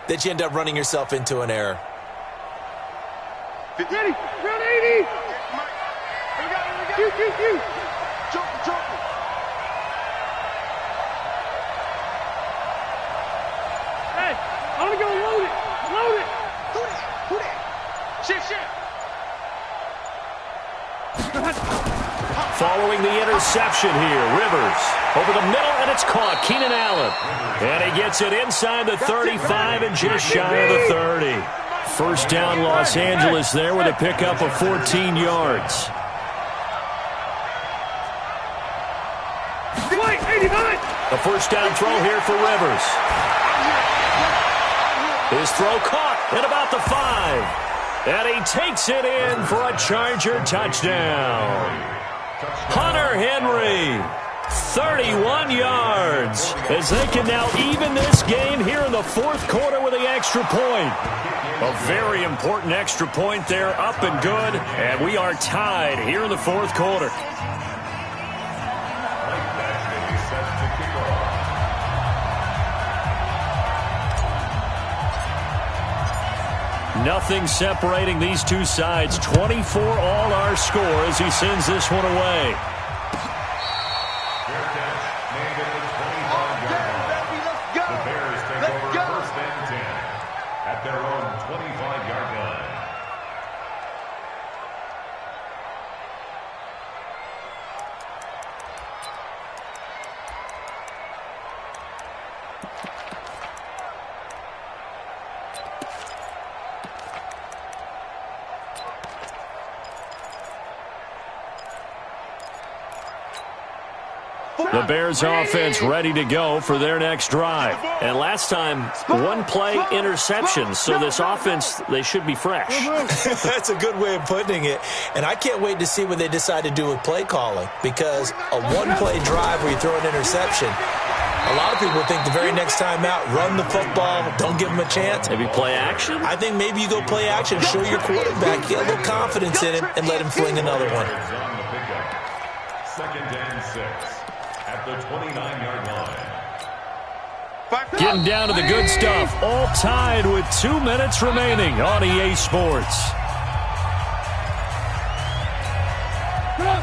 that you end up running yourself into an error. Ready, round 80. Jump. Hey, I'm gonna go load it. Who that? Shit. Following the interception here, Rivers over the middle, and it's caught. Keenan Allen. And he gets it inside the 35 and just shy of the 30. 1st down Los Angeles there with a pickup of 14 yards. The 1st down throw here for Rivers. His throw caught at about the 5. And he takes it in for a Charger touchdown. Hunter Henry, 31 yards, as they can now even this game here in the 4th quarter with the extra point. A very important extra point there, up and good, and we are tied here in the 4th quarter. Nothing separating these two sides. 24 all our score as he sends this one away. The Bears take over 1st and 10 at their own 25-yard line. The Bears offense ready to go for their next drive. And last time, one play interception. So this offense, they should be fresh. That's a good way of putting it. And I can't wait to see what they decide to do with play calling, because a one-play drive where you throw an interception, a lot of people think the very next time out, run the football, don't give them a chance. Maybe play action? I think maybe you go play action, show your quarterback, get a little confidence in him, and let him fling another one. Second and 6 at the 29-yard line. Getting down to the good stuff. All tied with 2 minutes remaining on EA Sports.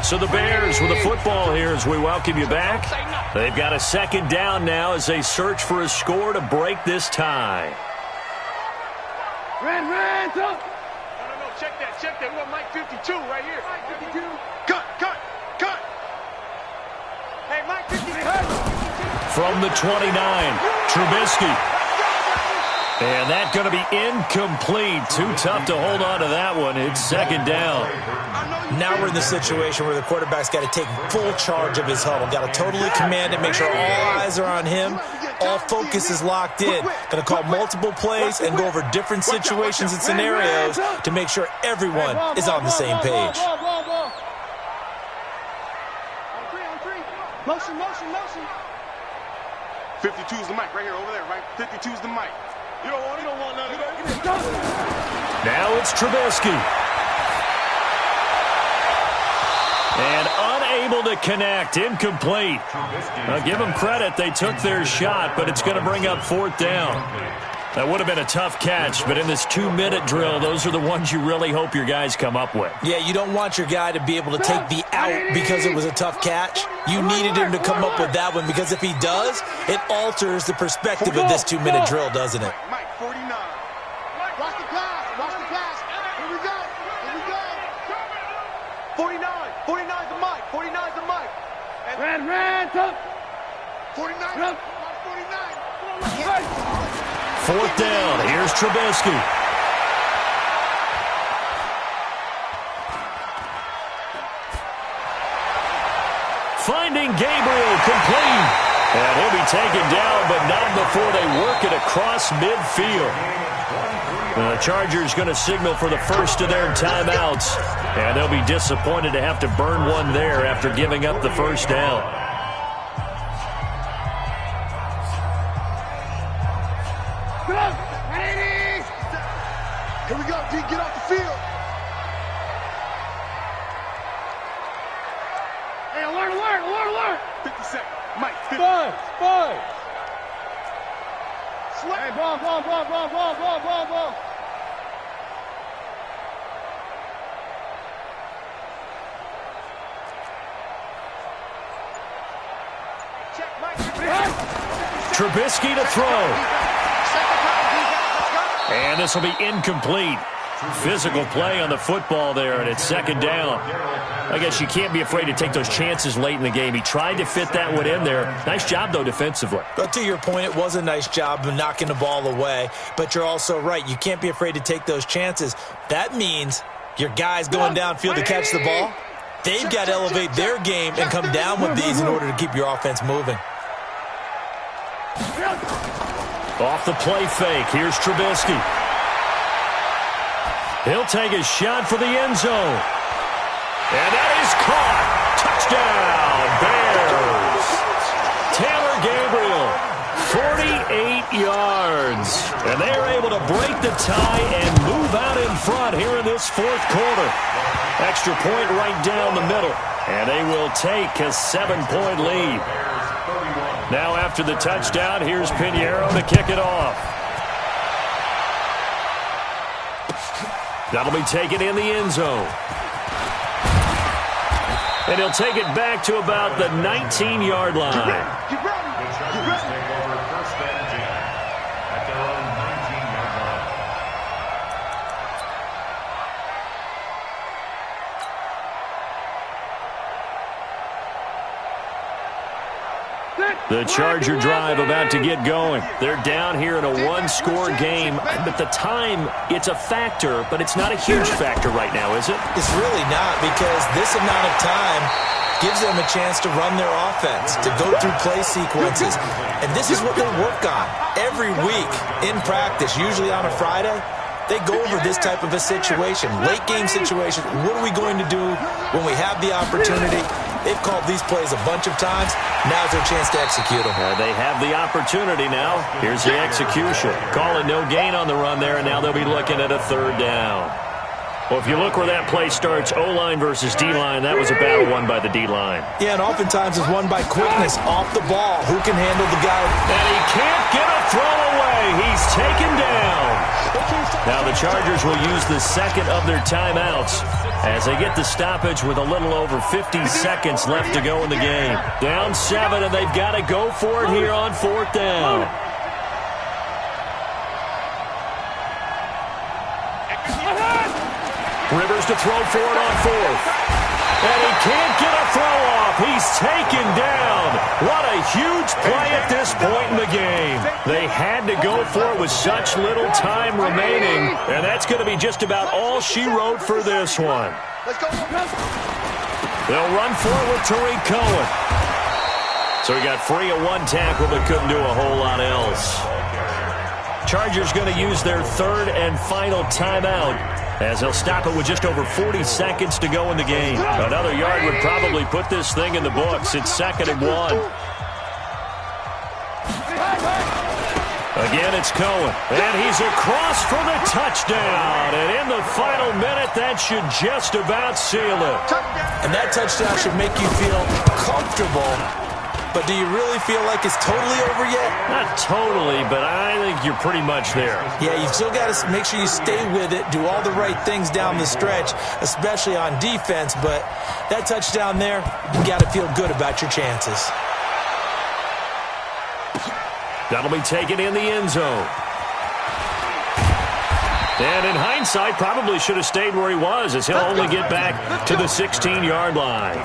So the Bears with the football here as we welcome you back. They've got a second down now as they search for a score to break this tie. Ran, no, check that. We got Mike 52 right here. Mike 52. Cut. Hey, Mike 52. From the 29, Trubisky. And that's going to be incomplete. Too tough to hold on to that one. It's second down. Now we're in the situation where the quarterback's got to take full charge of his huddle. Got to totally command it, make sure all eyes are on him. All focus is locked in. Going to call multiple plays and go over different situations and scenarios to make sure everyone is on the same page. Motion. 52 is the mic right here, over there, right? 52 is the mic. You don't want none of that. Now it's Trubisky. And unable to connect, incomplete. Now give them credit, they took their shot, but it's going to bring up fourth down. That would have been a tough catch, but in this 2-minute drill, those are the ones you really hope your guys come up with. Yeah, you don't want your guy to be able to take the out because it was a tough catch. You needed him to come up with that one, because if he does, it alters the perspective of this 2-minute drill, doesn't it? Mike 49. Watch the pass. Here we go. 49 is the mic. 49 is the mic. Ran, tough. 49. 49. Fourth down. Here's Trubisky. Finding Gabriel, complete. And he'll be taken down, but not before they work it across midfield. The Chargers going to signal for the first of their timeouts. And they'll be disappointed to have to burn one there after giving up the first down. Here we go, D. Get off the field. Hey, alert. 50 seconds. Mike, 50. Five. Hey, ball. Check, Mike. Trubisky to throw. And this will be incomplete. Physical play on the football there, and it's second down. I guess you can't be afraid to take those chances late in the game. He tried to fit that one in there. Nice job, though, defensively. But to your point, it was a nice job of knocking the ball away. But you're also right. You can't be afraid to take those chances. That means your guys going downfield to catch the ball, they've got to elevate their game and come down with these in order to keep your offense moving. Off the play fake, here's Trubisky. He'll take a shot for the end zone. And that is caught. Touchdown, Bears. Taylor Gabriel, 48 yards. And they're able to break the tie and move out in front here in this fourth quarter. Extra point right down the middle. And they will take a 7-point lead. Now after the touchdown, here's Pinheiro to kick it off. That'll be taken in the end zone. And he'll take it back to about the 19-yard line. The Chargers take over first and 10 at their own 19-yard line. The Charger drive about to get going. They're down here in a one-score game, but the time, it's a factor, but it's not a huge factor right now, is it? It's really not, because this amount of time gives them a chance to run their offense, to go through play sequences. And this is what they work on every week in practice, usually on a Friday. They go over this type of a situation, late game situation. What are we going to do when we have the opportunity? They've called these plays a bunch of times. Now's their chance to execute them. They have the opportunity now. Here's the execution. Call it no gain on the run there, and now they'll be looking at a third down. Well, if you look where that play starts, O-line versus D-line, that was a battle won by the D-line. Yeah, and oftentimes it's won by quickness off the ball. Who can handle the guy? And he can't get a throw away. He's taken down. Now the Chargers will use the second of their timeouts as they get the stoppage with a little over 50 seconds left to go in the game. Down 7, and they've got to go for it here on fourth down. Rivers to throw for it on fourth. And he can't get a throw off. He's taken down. What a huge play at this point in the game. They had to go for it with such little time remaining. And that's going to be just about all she wrote for this one. They'll run for it with Tariq Cohen. So he got free of one tackle but couldn't do a whole lot else. Chargers going to use their third and final timeout as they'll stop it with just over 40 seconds to go in the game. Another yard would probably put this thing in the books. It's 2nd and 1. Again, it's Cohen. And he's across for the touchdown. And in the final minute, that should just about seal it. And that touchdown should make you feel comfortable. But do you really feel like it's totally over yet? Not totally, but I think you're pretty much there. Yeah, you still got to make sure you stay with it, do all the right things down the stretch, especially on defense. But that touchdown there, you got to feel good about your chances. That'll be taken in the end zone. And in hindsight, probably should have stayed where he was, as he'll only get back to the 16-yard line.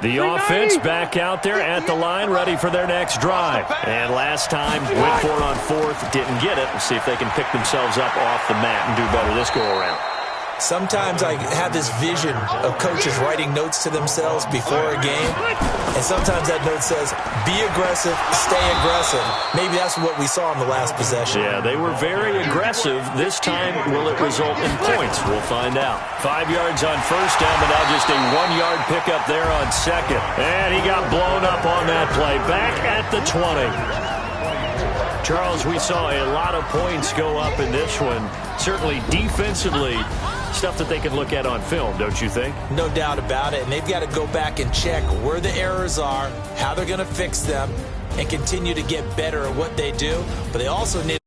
The offense back out there at the line, ready for their next drive. And last time, went for it on fourth, didn't get it. We'll see if they can pick themselves up off the mat and do better this go-around. Sometimes I have this vision of coaches writing notes to themselves before a game, and sometimes that note says, be aggressive, stay aggressive. Maybe that's what we saw in the last possession. Yeah, they were very aggressive. This time, will it result in points? We'll find out. 5 yards on first down, but now just a 1-yard pickup there on second. And he got blown up on that play. Back at the 20. Charles, we saw a lot of points go up in this one. Certainly defensively, stuff that they can look at on film, don't you think? No doubt about it. And they've got to go back and check where the errors are, how they're going to fix them, and continue to get better at what they do. But they also need